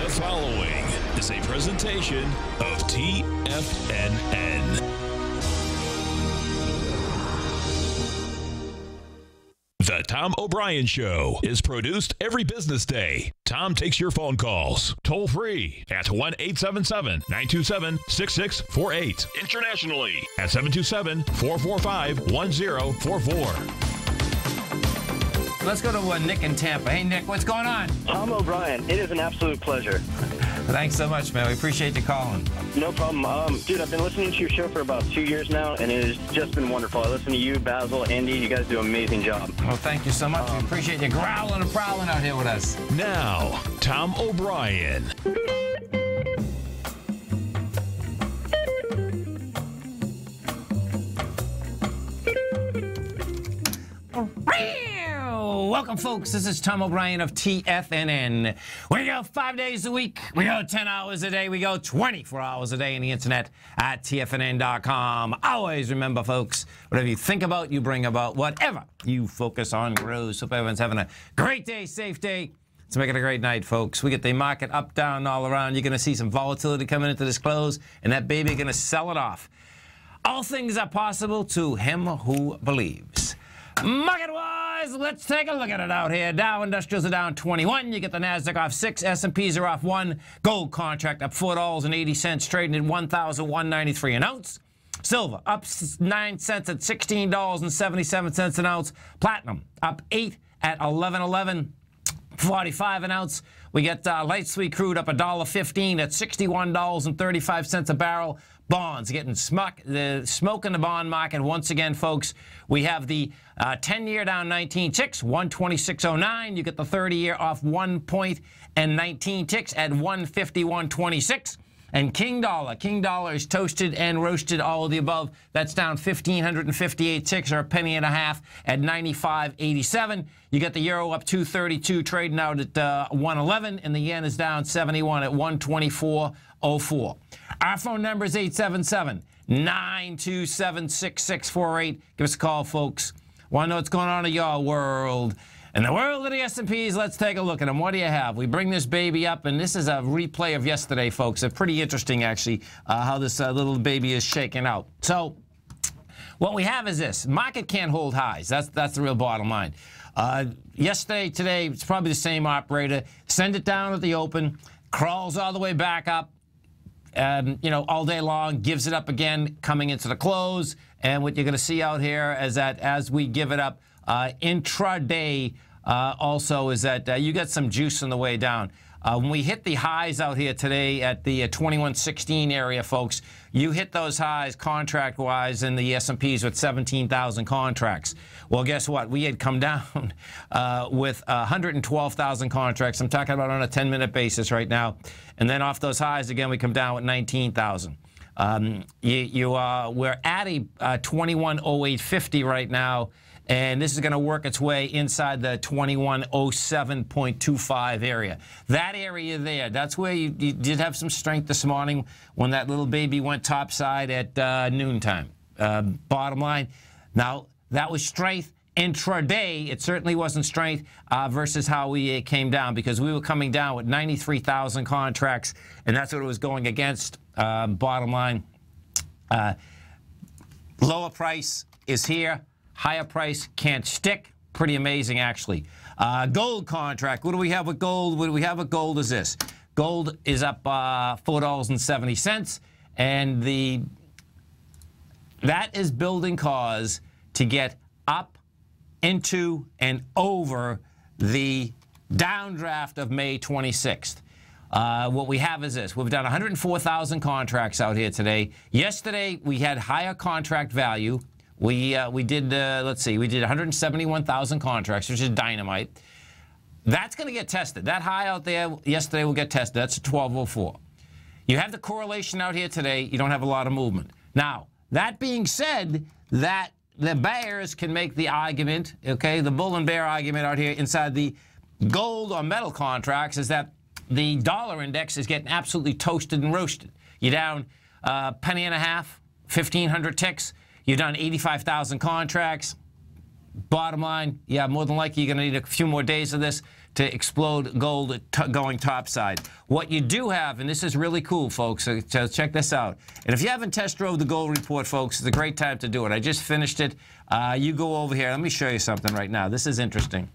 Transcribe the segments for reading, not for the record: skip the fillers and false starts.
The following is a presentation of TFNN. The Tom O'Brien Show is produced every business day. Tom takes your phone calls toll free at 1-877-927-6648. Internationally at 727-445-1044. Let's go to Nick in Tampa. Hey, Nick, what's going on? Tom O'Brien, it is an absolute pleasure. Thanks so much, man. We appreciate you calling. No problem. Dude, I've been listening to your show for about 2 years now, and it has just been wonderful. I listen to you, Basil, Andy. You guys do an amazing job. Well, thank you so much. We appreciate you growling and prowling out here with us. Now, Tom O'Brien. Welcome, folks. This is Tom O'Brien of TFNN. We go 5 days a week. We go 10 hours a day. We go 24 hours a day on the internet at TFNN.com. Always remember, folks, whatever you think about, you bring about. Whatever you focus on grows. Hope everyone's having a great day, safe day. Let's make it a great night, folks. We get the market up, down, all around. You're going to see some volatility coming into this close, and that baby going to sell it off. All things are possible to him who believes. Market-wise, let's take a look at it out here. Dow Industrials are down 21. You get the Nasdaq off 6. S&Ps are off 1. Gold contract up $4.80, trading at $1,193 an ounce. Silver up 9 cents at $16.77 an ounce. Platinum up 8 at $11.45 an ounce. We get light sweet crude up $1.15 at $61.35 a barrel. Bonds getting smoke in the bond market once again, folks. We have the 10-year down 19 ticks, 126.09. You get the 30-year off 1 point and 19 ticks at 151.26. And King Dollar is toasted and roasted, all of the above. That's down 1,558 ticks, or a penny and a half, at 95.87. You get the euro up 232, trading out at 111, and the yen is down 71 at 124.04. Our phone number is 877-927-6648. Give us a call, folks. Want to know what's going on in your world? In the world of the S&Ps, let's take a look at them. What do you have? We bring this baby up, and this is a replay of yesterday, folks. It's pretty interesting, actually, how this little baby is shaking out. So what we have is this. Market can't hold highs. That's the real bottom line. Yesterday, today, it's probably the same operator. Send it down at the open, crawls all the way back up, all day long, gives it up again, coming into the close. And what you're going to see out here is that as we give it up, intraday also is that you get some juice on the way down. When we hit the highs out here today at the 2116 area, folks, you hit those highs contract-wise in the S&Ps with 17,000 contracts. Well, guess what? We had come down with 112,000 contracts. I'm talking about on a 10-minute basis right now. And then off those highs, again, we come down with 19,000. We're at a 2108.50 right now. And this is going to work its way inside the 2107.25 area. That area there, that's where you did have some strength this morning when that little baby went topside at noontime. Bottom line, now that was strength intraday. It certainly wasn't strength versus how we came down, because we were coming down with 93,000 contracts, and that's what it was going against. Bottom line, lower price is here. Higher price can't stick. Pretty amazing, actually. Gold contract. What do we have with gold? What do we have with gold is this. Gold is up $4.70, and that is building cause to get up into and over the downdraft of May 26th. What we have is this. We've done 104,000 contracts out here today. Yesterday, we had higher contract value. We did, let's see, we did 171,000 contracts, which is dynamite. That's going to get tested. That high out there yesterday will get tested. That's a 1204. You have the correlation out here today. You don't have a lot of movement. Now, that being said, that the bears can make the argument, okay, the bull and bear argument out here inside the gold or metal contracts is that the dollar index is getting absolutely toasted and roasted. You're down a penny and a half, 1,500 ticks. You've done 85,000 contracts. Bottom line, yeah, more than likely you're going to need a few more days of this to explode gold going topside. What you do have, and this is really cool, folks, so check this out. And if you haven't test drove the gold report, folks, it's a great time to do it. I just finished it. You go over here. Let me show you something right now. This is interesting.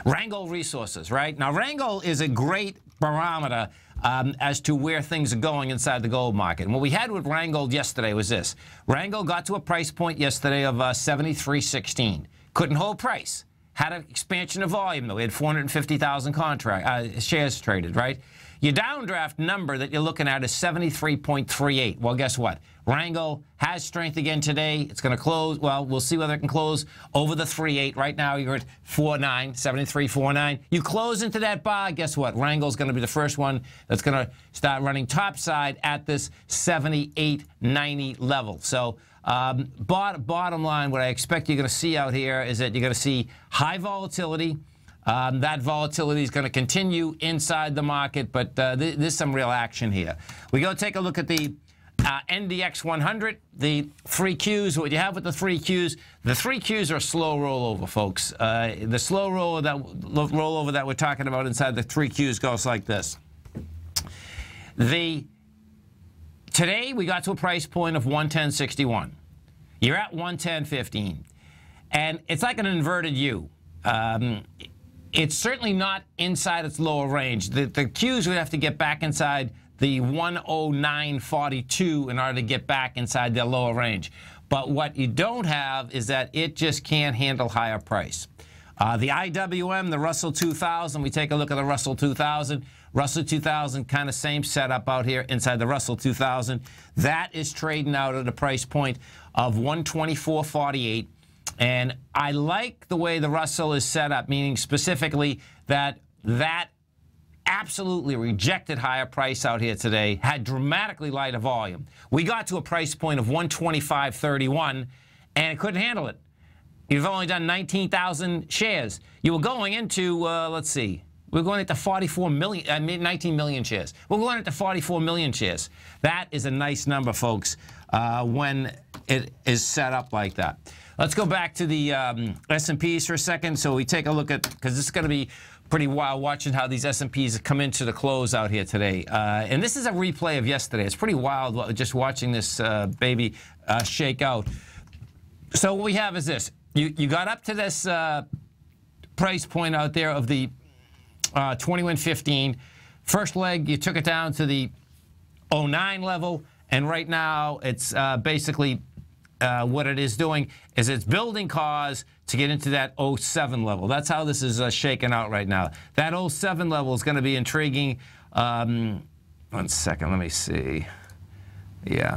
Rheingold Resources, right? Now, Rheingold is a great barometer as to where things are going inside the gold market. And what we had with Rheingold yesterday was this. Rheingold got to a price point yesterday of 73.16. Couldn't hold price. Had an expansion of volume, though. We had 450,000 shares traded, right? Your downdraft number that you're looking at is 73.38. Well, guess what? Rheingold has strength again today. It's going to close. Well, we'll see whether it can close over the 3.8. Right now, you're at 4.9, 73.49. You close into that bar, guess what? Rheingold's going to be the first one that's going to start running topside at this 78.90 level. So, bottom line, what I expect you're going to see out here is that you're going to see high volatility. That volatility is going to continue inside the market, but there's some real action here. We go take a look at the NDX 100, the 3 Qs. What you have with the 3 Qs, the 3 Qs are a slow rollover, folks. The slow rollover that we're talking about inside the 3 Qs goes like this. Today, we got to a price point of 110.61. You're at 110.15. And it's like an inverted U. It's certainly not inside its lower range. The Qs would have to get back inside the 109.42 in order to get back inside their lower range. But what you don't have is that it just can't handle higher price. The IWM, the Russell 2000, we take a look at the Russell 2000. Russell 2000, kind of same setup out here inside the Russell 2000. That is trading out at a price point of 124.48. And I like the way the Russell is set up, meaning specifically that absolutely rejected higher price out here today, had dramatically lighter volume. We got to a price point of 125.31, and it couldn't handle it. You've only done 19,000 shares. You were going into, let's see, we're going into 19 million shares. We're going into 44 million shares. That is a nice number, folks, when it is set up like that. Let's go back to the S&Ps for a second. So we take a look at, because this is going to be pretty wild watching how these S&Ps come into the close out here today. And this is a replay of yesterday. It's pretty wild just watching this baby shake out. So what we have is this. You got up to this price point out there of the 21.15. First leg, you took it down to the 09 level, and right now it's basically what it is doing is it's building cause to get into that 07 level. That's how this is shaking out right now. That 07 level is going to be intriguing. 1 second, let me see. Yeah,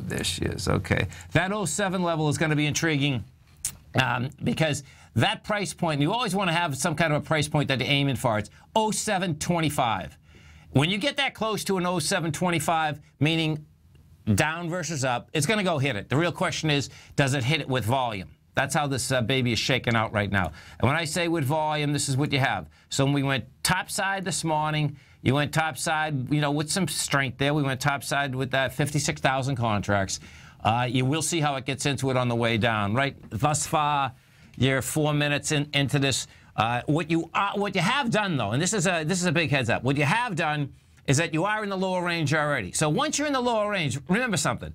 there she is. Okay. That 07 level is going to be intriguing because that price point, you always want to have some kind of a price point that you're aiming for. It's 07.25. When you get that close to an 07.25, meaning down versus up, it's going to go hit it. The real question is, does it hit it with volume? That's how this baby is shaking out right now. And when I say with volume, this is what you have. So when we went topside this morning, you went topside, you know, with some strength there. We went topside with that 56,000 contracts. You will see how it gets into it on the way down. Right, thus far, you're 4 minutes into this. What you have done, though, and this is a big heads up. What you have done is that you are in the lower range already. So once you're in the lower range, remember something.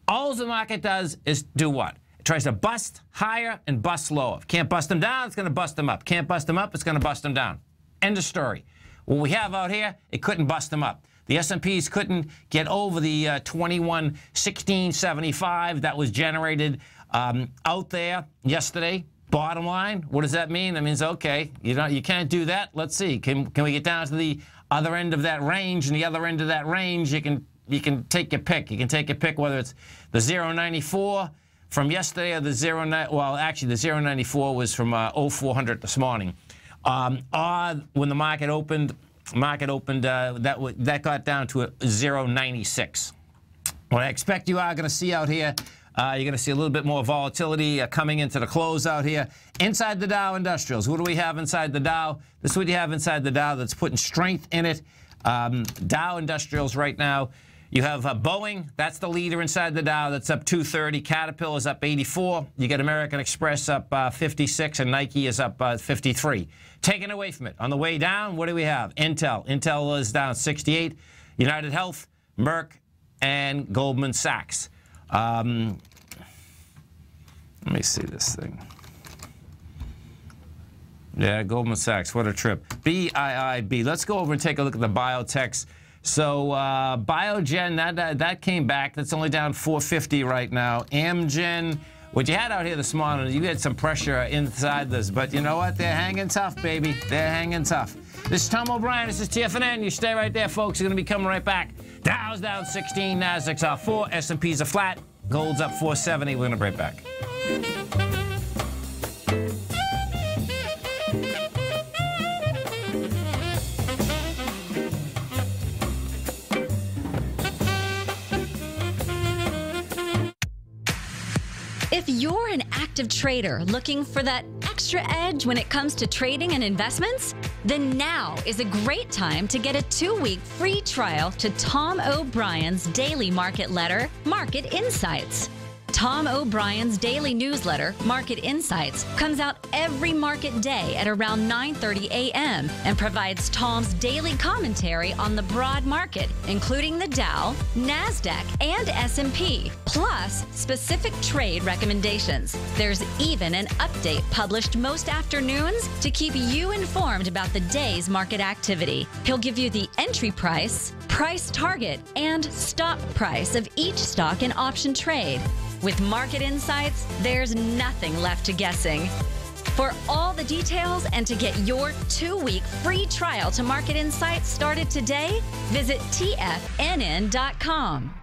All the market does is do what? It tries to bust higher and bust lower. If can't bust them down, it's going to bust them up. Can't bust them up, it's going to bust them down. End of story. What we have out here, it couldn't bust them up. The S&Ps couldn't get over the 21.1675 that was generated out there yesterday. Bottom line, what does that mean? That means, okay, you can't do that. Let's see. Can we get down to the other end of that range? And the other end of that range, you can take your pick. You can take your pick whether it's the 0.94 from yesterday or the 0.9. Well, actually, the 0.94 was from 0400 this morning. Or when the market opened, that got down to a 0.96. What I expect you are going to see out here, you're going to see a little bit more volatility coming into the close out here. Inside the Dow Industrials, what do we have inside the Dow? This is what you have inside the Dow that's putting strength in it. Dow Industrials right now, You have Boeing, that's the leader inside the Dow, that's up 230. Caterpillar is up 84. You get American Express up 56, and Nike is up 53. Taken away from it. On the way down, what do we have? Intel. Intel is down 68. United Health, Merck, and Goldman Sachs. Let me see this thing. Yeah, Goldman Sachs, what a trip. BIIB. Let's go over and take a look at the biotechs. So Biogen, that came back. That's only down 450 right now. Amgen, what you had out here this morning, you had some pressure inside this. But you know what? They're hanging tough, baby. They're hanging tough. This is Tom O'Brien. This is TFNN. You stay right there, folks. You're going to be coming right back. Dow's down 16. Nasdaq's off 4. S&P's are flat. Gold's up 470. We're going to be right back. If you're an active trader looking for that extra edge when it comes to trading and investments, then now is a great time to get a 2-week free trial to Tom O'Brien's daily market letter, Market Insights. Tom O'Brien's daily newsletter, Market Insights, comes out every market day at around 9:30 a.m. and provides Tom's daily commentary on the broad market, including the Dow, NASDAQ, and S&P, plus specific trade recommendations. There's even an update published most afternoons to keep you informed about the day's market activity. He'll give you the entry price, price target, and stop price of each stock and option trade. With Market Insights, there's nothing left to guessing. For all the details and to get your 2-week free trial to Market Insights started today, visit TFNN.com.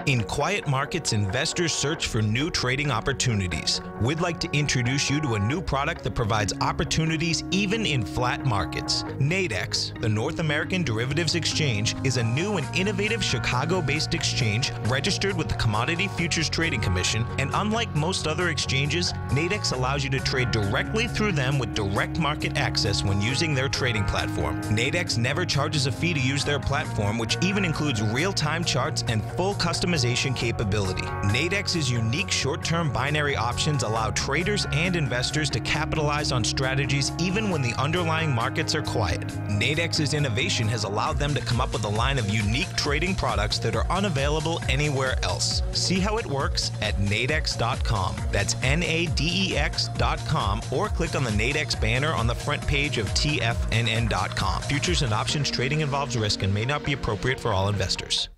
In quiet markets, investors search for new trading opportunities. We'd like to introduce you to a new product that provides opportunities even in flat markets. Nadex, the North American Derivatives Exchange, is a new and innovative Chicago-based exchange registered with the Commodity Futures Trading Commission, and unlike most other exchanges, Nadex allows you to trade directly through them with direct market access when using their trading platform. Nadex never charges a fee to use their platform, which even includes real-time charts and full customization capability. Nadex's unique short-term binary options allow traders and investors to capitalize on strategies even when the underlying markets are quiet. Nadex's innovation has allowed them to come up with a line of unique trading products that are unavailable anywhere else. See how it works at nadex.com. That's NADEX.com, or click on the Nadex banner on the front page of TFNN.com. Futures and options trading involves risk and may not be appropriate for all investors.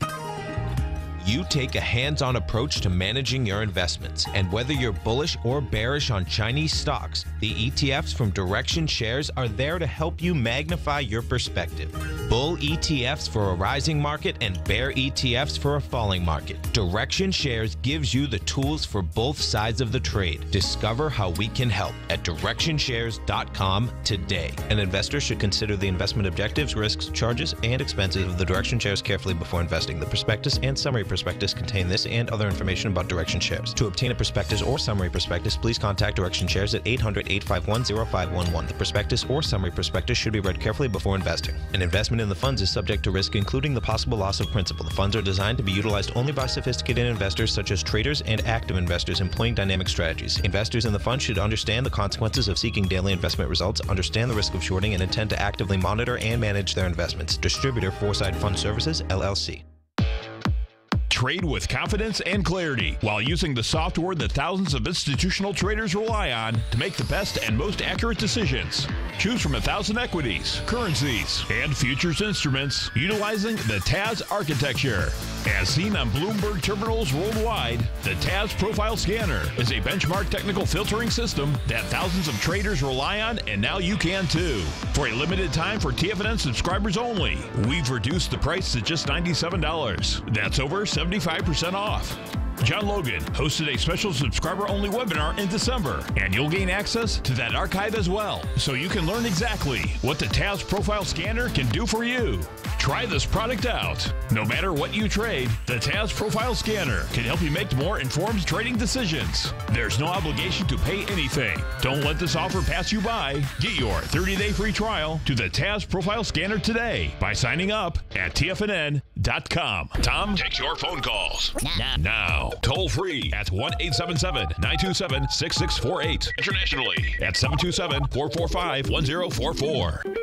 You take a hands-on approach to managing your investments, and whether you're bullish or bearish on Chinese stocks, the ETFs from Direction Shares are there to help you magnify your perspective. Bull ETFs for a rising market and bear ETFs for a falling market. Direction Shares gives you the tools for both sides of the trade. Discover how we can help at DirectionShares.com today. An investor should consider the investment objectives, risks, charges, and expenses of the Direction Shares carefully before investing. The prospectus and summary prospectus contain this and other information about Direction Shares. To obtain a prospectus or summary prospectus, please contact Direction Shares at 800-851-0511. The prospectus or summary prospectus should be read carefully before investing. An investment in the funds is subject to risk, including the possible loss of principal. The funds are designed to be utilized only by sophisticated investors such as traders and active investors employing dynamic strategies. Investors in the fund should understand the consequences of seeking daily investment results, understand the risk of shorting, and intend to actively monitor and manage their investments. Distributor, Foreside Fund Services, LLC. Trade with confidence and clarity while using the software that thousands of institutional traders rely on to make the best and most accurate decisions. Choose from 1,000 equities, currencies, and futures instruments utilizing the TAS architecture. As seen on Bloomberg terminals worldwide, the TAS Profile Scanner is a benchmark technical filtering system that thousands of traders rely on, and now you can too. For a limited time for TFNN subscribers only, we've reduced the price to just $97. That's over 75% off. John Logan hosted a special subscriber-only webinar in December, and you'll gain access to that archive as well, so you can learn exactly what the TAS Profile Scanner can do for you. Try this product out. No matter what you trade, the TAS Profile Scanner can help you make more informed trading decisions. There's no obligation to pay anything. Don't let this offer pass you by. Get your 30-day free trial to the TAS Profile Scanner today by signing up at TFNN.com. Tom takes your phone calls now. Toll free at 1-877-927-6648. Internationally at 727-445-1044.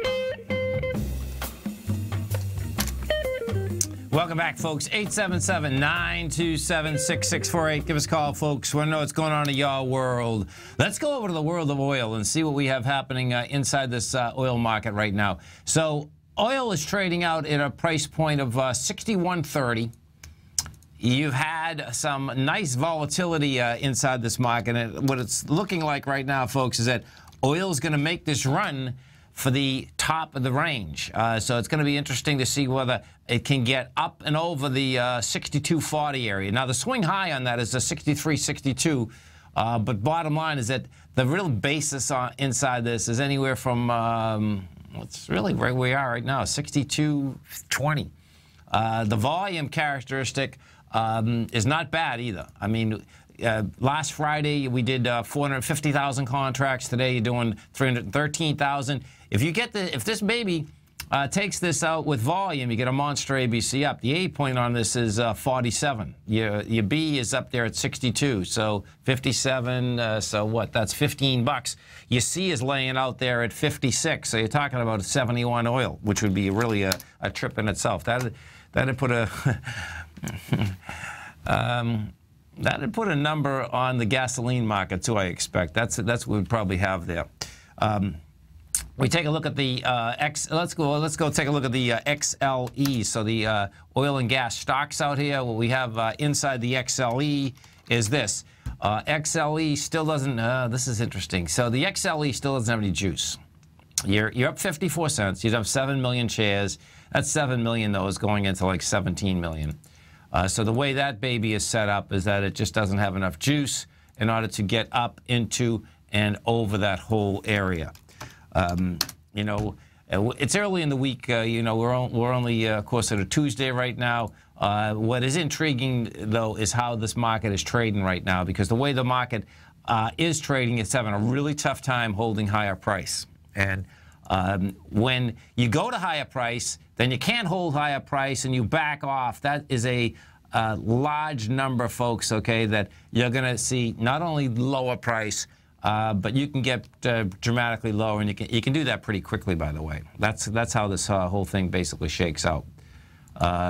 Welcome back, folks. 877-927-6648. Give us a call, folks. We want to know what's going on in your world. Let's go over to the world of oil and see what we have happening inside this oil market right now. So oil is trading out at a price point of $61.30. You've had some nice volatility inside this market. And what it's looking like right now, folks, is that oil is going to make this run for the top of the range. So it's going to be interesting to see whether it can get up and over the 62.40 area. Now, the swing high on that is the 63.62, but bottom line is that the real basis inside this is anywhere from, it's really where we are right now, 62.20. The volume characteristic is not bad either. I mean, last Friday we did 450,000 contracts. Today you're doing 313,000. If this baby takes this out with volume, you get a monster ABC up. The A point on this is 47. Your B is up there at 62. So 57. So what? That's $15. Your C is laying out there at 56. So you're talking about 71 oil, which would be really a trip in itself. That'd put a that'd put a number on the gasoline market too, I expect. That's what we'd probably have there. We take a look at the let's go take a look at the XLE. So the oil and gas stocks out here. What we have inside the XLE is this. XLE still doesn't. This is interesting. So the XLE still doesn't have any juice. You're up 54 cents. You have 7 million shares. That's 7 million though is going into like 17 million. So the way that baby is set up is that it just doesn't have enough juice in order to get up into and over that whole area. You know, it's early in the week. You know, we're only, of course, at a Tuesday right now. What is intriguing, though, is how this market is trading right now, because the way the market is trading, it's having a really tough time holding higher price. And when you go to higher price, then you can't hold higher price and you back off. That is a large number, folks, okay, that you're going to see not only lower price, but you can get dramatically lower, and you can do that pretty quickly, by the way. That's how this whole thing basically shakes out.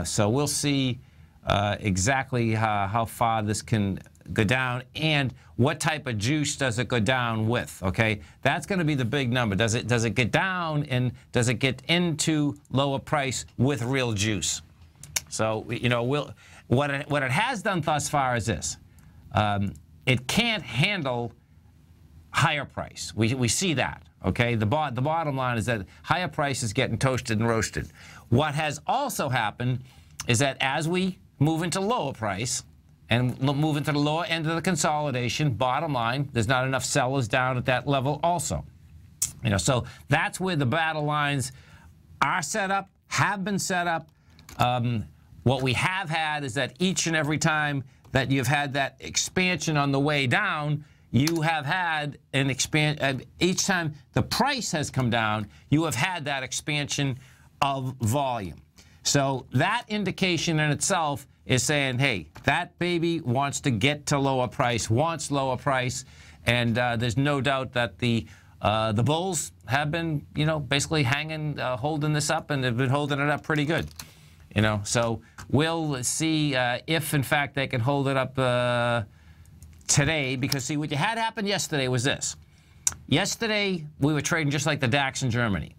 So we'll see exactly how far this can go down and what type of juice does it go down with, okay? That's going to be the big number. Does it get down, and does it get into lower price with real juice? So, you know, what it has done thus far is this. It can't handle higher price. We see that, okay? The bottom line is that higher price is getting toasted and roasted. What has also happened is that as we move into lower price and move into the lower end of the consolidation, bottom line, there's not enough sellers down at that level also. You know, so that's where the battle lines are set up, have been set up. What we have had is that each and every time that you've had that expansion on the way down, you have had an expansion. Each time the price has come down, you have had that expansion of volume. So that indication in itself is saying, hey, that baby wants to get to lower price, wants lower price, and there's no doubt that the bulls have been, you know, basically hanging, holding this up, and they've been holding it up pretty good. You know, so we'll see if, in fact, they can hold it up today, because, see, what you had happen yesterday was this. Yesterday, we were trading just like the DAX in Germany.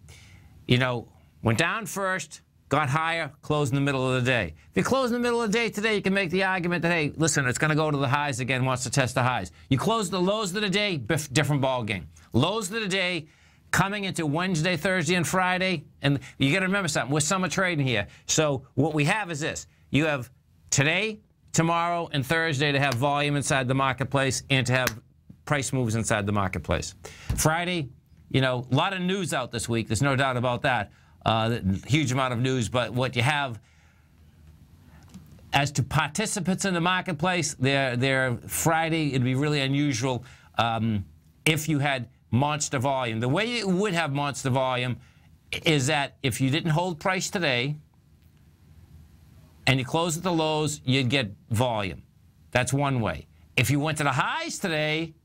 You know, went down first, got higher, closed in the middle of the day. If you close in the middle of the day today, you can make the argument that, hey, listen, it's going to go to the highs again, wants to test the highs. You close the lows of the day, different ball game. Lows of the day, coming into Wednesday, Thursday, and Friday, and you got to remember something. We're summer trading here. So what we have is this. You have today, tomorrow and Thursday to have volume inside the marketplace and to have price moves inside the marketplace. Friday, you know, a lot of news out this week. There's no doubt about that. Huge amount of news. But what you have as to participants in the marketplace, they're Friday, it'd be really unusual if you had monster volume. The way you would have monster volume is that if you didn't hold price today and you close at the lows, you'd get volume. That's one way. If you went to the highs today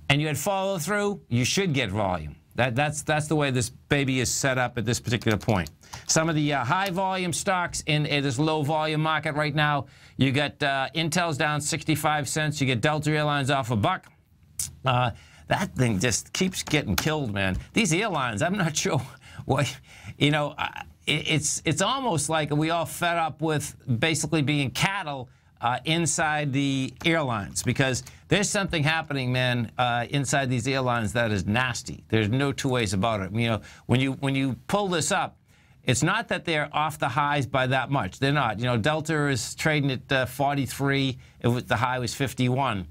and you had follow through, you should get volume. That's the way this baby is set up at this particular point. Some of the high volume stocks in this low volume market right now, you got Intel's down 65 cents. You get Delta Airlines off $1. That thing just keeps getting killed, man. These airlines, I'm not sure what, you know, it's almost like we all fed up with basically being cattle inside the airlines, because there's something happening, man, inside these airlines that is nasty. There's no two ways about it. You know, when you pull this up, it's not that they're off the highs by that much. They're not. You know, Delta is trading at 43. The high was 51.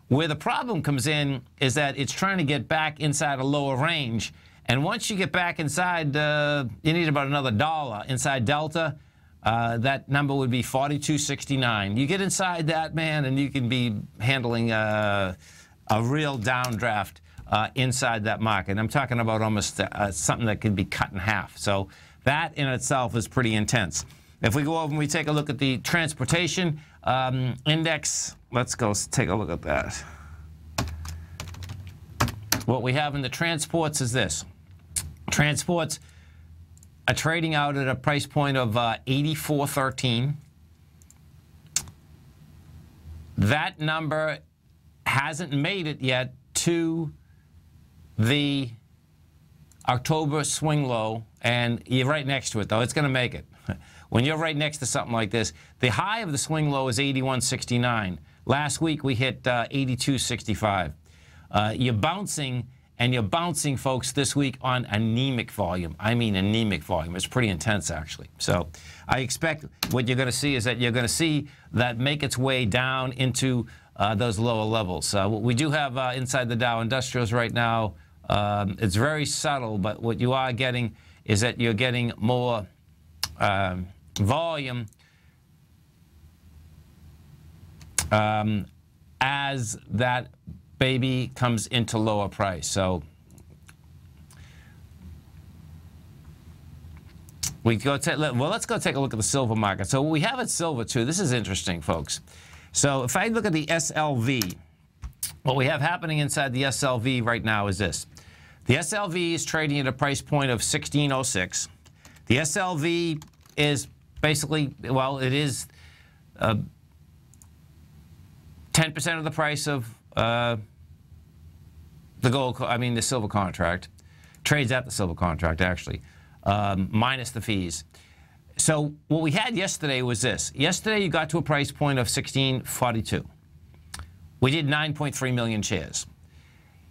Where the problem comes in is that it's trying to get back inside a lower range. And once you get back inside, you need about another $1 inside Delta. That number would be 42.69. You get inside that, man, and you can be handling a real downdraft inside that market. I'm talking about almost something that could be cut in half. So that in itself is pretty intense. If we go over and we take a look at the transportation index, let's go take a look at that. What we have in the transports is this. Transports are trading out at a price point of 84.13. That number hasn't made it yet to the October swing low, and you're right next to it, though. It's going to make it. When you're right next to something like this, the high of the swing low is 81.69. Last week, we hit 82.65. You're bouncing, and you're bouncing, folks, this week on anemic volume. I mean anemic volume. It's pretty intense, actually. So I expect what you're going to see is that you're going to see that make its way down into those lower levels. What we do have inside the Dow Industrials right now, it's very subtle, but what you are getting is that you're getting more volume as that baby comes into lower price. So let's go take a look at the silver market. So we have at silver too. This is interesting, folks. So if I look at the SLV, what we have happening inside the SLV right now is this. The SLV is trading at a price point of 1606. The SLV is basically, well, it is 10% of the price of the silver contract. Trades at the silver contract, actually, minus the fees. So what we had yesterday was this. Yesterday, you got to a price point of 1642. We did 9.3 million shares.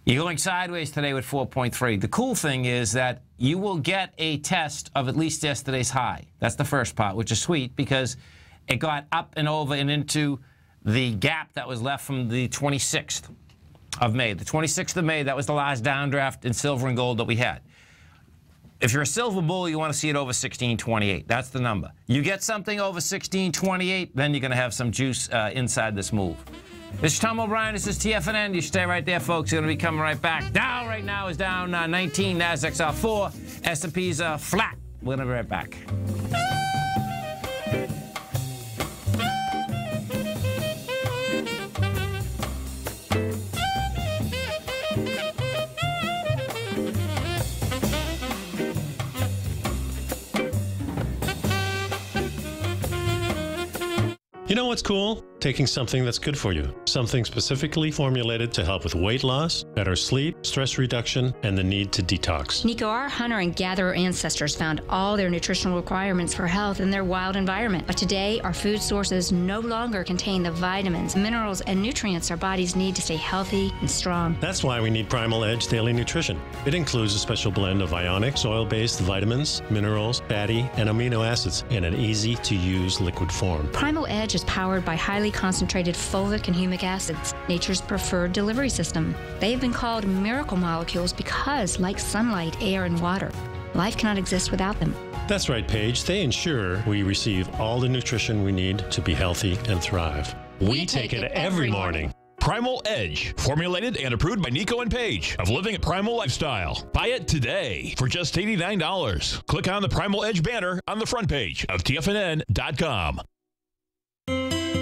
You're going sideways today with 4.3. The cool thing is that you will get a test of at least yesterday's high. That's the first part, which is sweet because it got up and over and into the gap that was left from the 26th of May. The 26th of May, that was the last downdraft in silver and gold that we had. If you're a silver bull, you want to see it over 1628. That's the number. You get something over 1628, then you're going to have some juice inside this move. This is Tom O'Brien. This is TFNN. You stay right there, folks. You're going to be coming right back. Dow right now is down 19. Nasdaq's off 4. S&P's flat. We're going to be right back. You know what's cool? taking something that's good for you, something specifically formulated to help with weight loss, better sleep, stress reduction, and the need to detox. Nico, our hunter and gatherer ancestors found all their nutritional requirements for health in their wild environment. But today, our food sources no longer contain the vitamins, minerals, and nutrients our bodies need to stay healthy and strong. That's why we need Primal Edge Daily Nutrition. It includes a special blend of ionic, oil-based vitamins, minerals, fatty, and amino acids in an easy-to-use liquid form. Primal Edge is powered by highly concentrated fulvic and humic acids, nature's preferred delivery system. They've been called miracle molecules because, like sunlight, air, and water, life cannot exist without them. That's right, Paige. They ensure we receive all the nutrition we need to be healthy and thrive. We take it every morning. Primal Edge, formulated and approved by Nico and Paige of Living a Primal Lifestyle. Buy it today for just $89. Click on the Primal Edge banner on the front page of TFNN.com.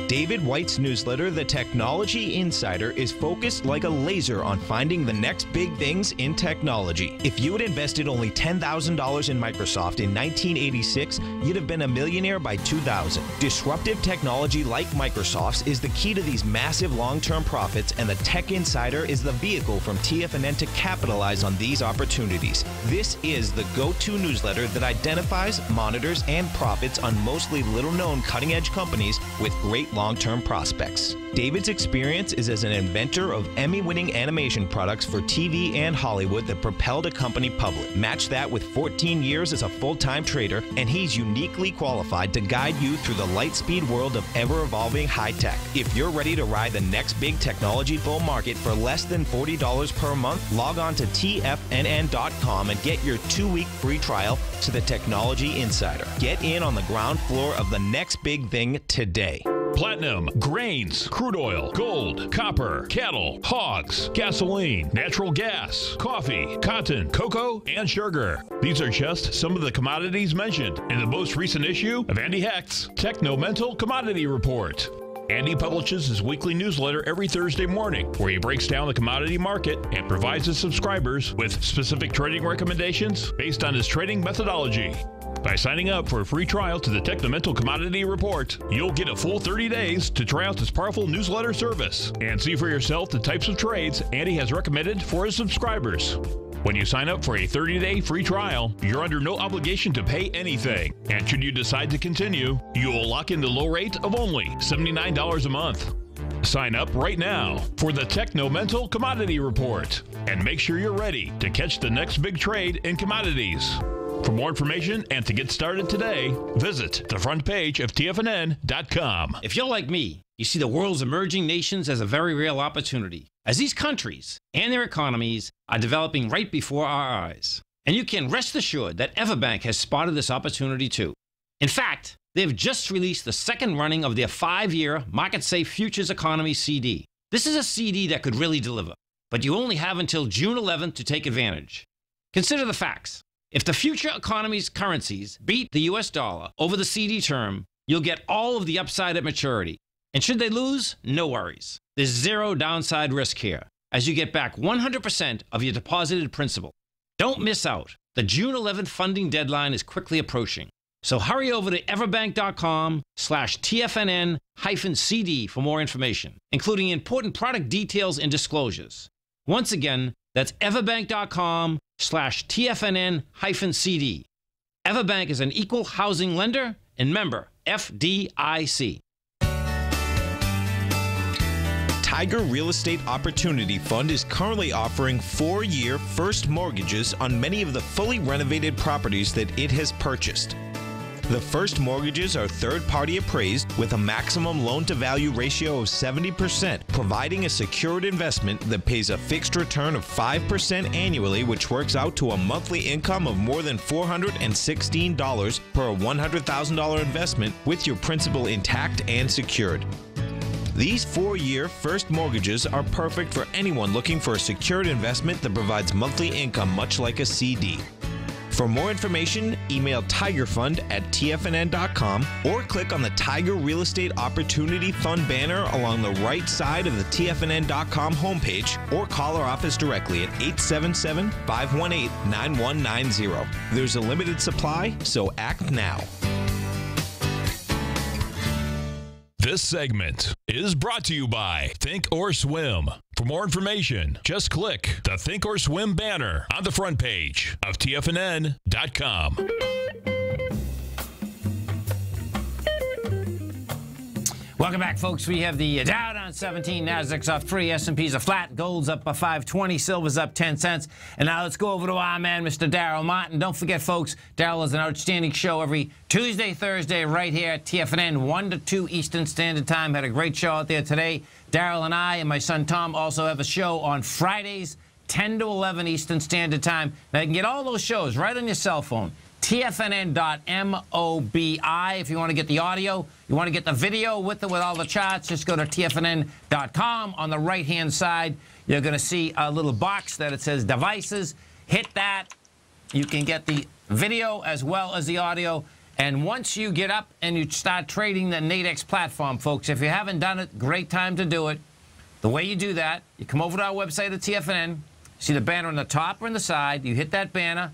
David White's newsletter, The Technology Insider, is focused like a laser on finding the next big things in technology. If you had invested only $10,000 in Microsoft in 1986, you'd have been a millionaire by 2000. Disruptive technology like Microsoft's is the key to these massive long-term profits, and the Tech Insider is the vehicle from TFNN to capitalize on these opportunities. This is the go-to newsletter that identifies, monitors, and profits on mostly little-known cutting-edge companies with great long-term prospects. David's experience is as an inventor of Emmy-winning animation products for TV and Hollywood that propelled a company public. Match that with 14 years as a full-time trader, and he's uniquely qualified to guide you through the light-speed world of ever-evolving high-tech. If you're ready to ride the next big technology bull market for less than $40 per month, log on to TFNN.com and get your 2-week free trial to the Technology Insider. Get in on the ground floor of the next big thing today. Platinum, grains, crude oil, gold, copper, cattle, hogs, gasoline, natural gas, coffee, cotton, cocoa, and sugar. These are just some of the commodities mentioned in the most recent issue of Andy Hecht's Techno-Mental Commodity Report. Andy publishes his weekly newsletter every Thursday morning, where he breaks down the commodity market and provides his subscribers with specific trading recommendations based on his trading methodology. By signing up for a free trial to the Techno-Mental Commodity Report, you'll get a full 30 days to try out this powerful newsletter service and see for yourself the types of trades Andy has recommended for his subscribers. When you sign up for a 30-day free trial, you're under no obligation to pay anything. And should you decide to continue, you will lock in the low rate of only $79 a month. Sign up right now for the Techno-Mental Commodity Report and make sure you're ready to catch the next big trade in commodities. For more information and to get started today, visit the front page of TFNN.com. If you're like me, you see the world's emerging nations as a very real opportunity, as these countries and their economies are developing right before our eyes. And you can rest assured that Everbank has spotted this opportunity too. In fact, they've just released the second running of their 5-year Market Safe Futures Economy CD. This is a CD that could really deliver, but you only have until June 11th to take advantage. Consider the facts. If the future economy's currencies beat the US dollar over the CD term, you'll get all of the upside at maturity. And should they lose, no worries. There's zero downside risk here, as you get back 100% of your deposited principal. Don't miss out. The June 11th funding deadline is quickly approaching. So hurry over to everbank.com/TFNN-CD for more information, including important product details and disclosures. Once again, that's everbank.com/TFNN-CD. Everbank is an equal housing lender and member FDIC. Tiger Real Estate Opportunity Fund is currently offering 4-year first mortgages on many of the fully renovated properties that it has purchased. The first mortgages are third-party appraised with a maximum loan-to-value ratio of 70%, providing a secured investment that pays a fixed return of 5% annually, which works out to a monthly income of more than $416 per $100,000 investment with your principal intact and secured. These 4-year first mortgages are perfect for anyone looking for a secured investment that provides monthly income much like a CD. For more information, email tigerfund@tfnn.com or click on the Tiger Real Estate Opportunity Fund banner along the right side of the tfnn.com homepage, or call our office directly at 877-518-9190. There's a limited supply, so act now. This segment is brought to you by Think or Swim. For more information, just click the Think or Swim banner on the front page of TFNN.com. Welcome back, folks. We have the Dow down 17, Nasdaq's off 3, S&P's a flat, gold's up by 520, silver's up 10 cents. And now let's go over to our man, Mr. Daryl Martin. Don't forget, folks, Daryl has an outstanding show every Tuesday, Thursday, right here at TFNN, 1 to 2 Eastern Standard Time. Had a great show out there today. Daryl and I and my son Tom also have a show on Fridays, 10 to 11 Eastern Standard Time. Now, you can get all those shows right on your cell phone. TFNN.mobi. If you want to get the audio, you want to get the video with all the charts, just go to TFNN.com. On the right-hand side, you're going to see a little box that it says devices. Hit that. You can get the video as well as the audio. And once you get up and you start trading the Nadex platform, folks, if you haven't done it, great time to do it. The way you do that, you come over to our website at TFNN, see the banner on the top or on the side, you hit that banner.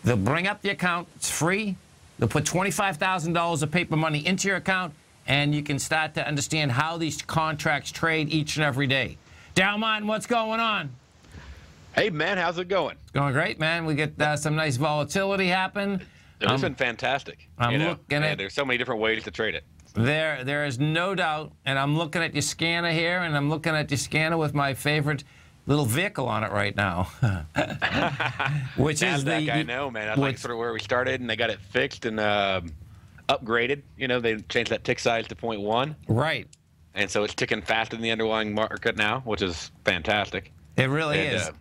They'll bring up the account. It's free. They'll put $25,000 of paper money into your account, and you can start to understand how these contracts trade each and every day. Daryl Martin, what's going on? Hey, man, how's it going? It's going great, man. We get some nice volatility happen. It's been fantastic. I'm looking at. There's so many different ways to trade it. There is no doubt, and I'm looking at your scanner here, and I'm looking at your scanner with my favorite little vehicle on it right now, which is the. I know, man. That's like sort of where we started, and they got it fixed and upgraded. You know, they changed that tick size to 0.1. Right. And so it's ticking faster than the underlying market now, which is fantastic. It really is.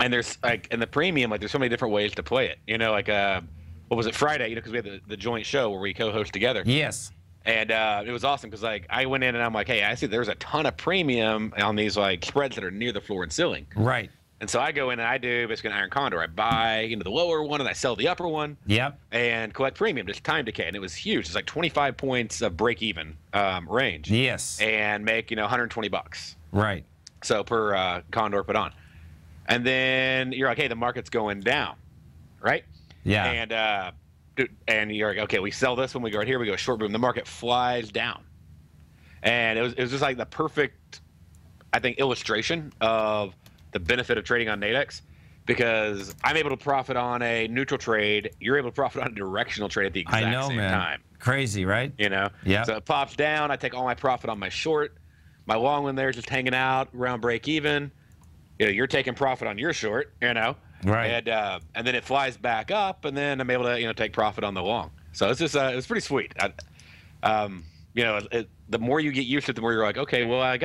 And there's like in the premium, like there's so many different ways to play it. You know, like what was it, Friday? You know, because we had the joint show where we co-host together. Yes. And it was awesome because like I went in and I'm like, hey, I see there's a ton of premium on these like spreads that are near the floor and ceiling. Right. And so I go in and I do basically an iron condor. I buy the lower one and I sell the upper one. Yep. And collect premium, just time decay, and it was huge. It's like 25 points of break even range. Yes. And make $120. Right. So per condor put on, and then you're like, hey, the market's going down, right? Yeah. And you're like, okay, we sell this one, we go right here, we go short boom, the market flies down. And it was just like the perfect, I think, illustration of the benefit of trading on Nadex, because I'm able to profit on a neutral trade, you're able to profit on a directional trade at the exact same time. Crazy, right? You know? Yeah. So it pops down, I take all my profit on my short, my long one there is just hanging out around break even. You're taking profit on your short, Right. And then it flies back up, and then I'm able to take profit on the long. So it's just it's pretty sweet. The more you get used to it, the more you're like, okay, well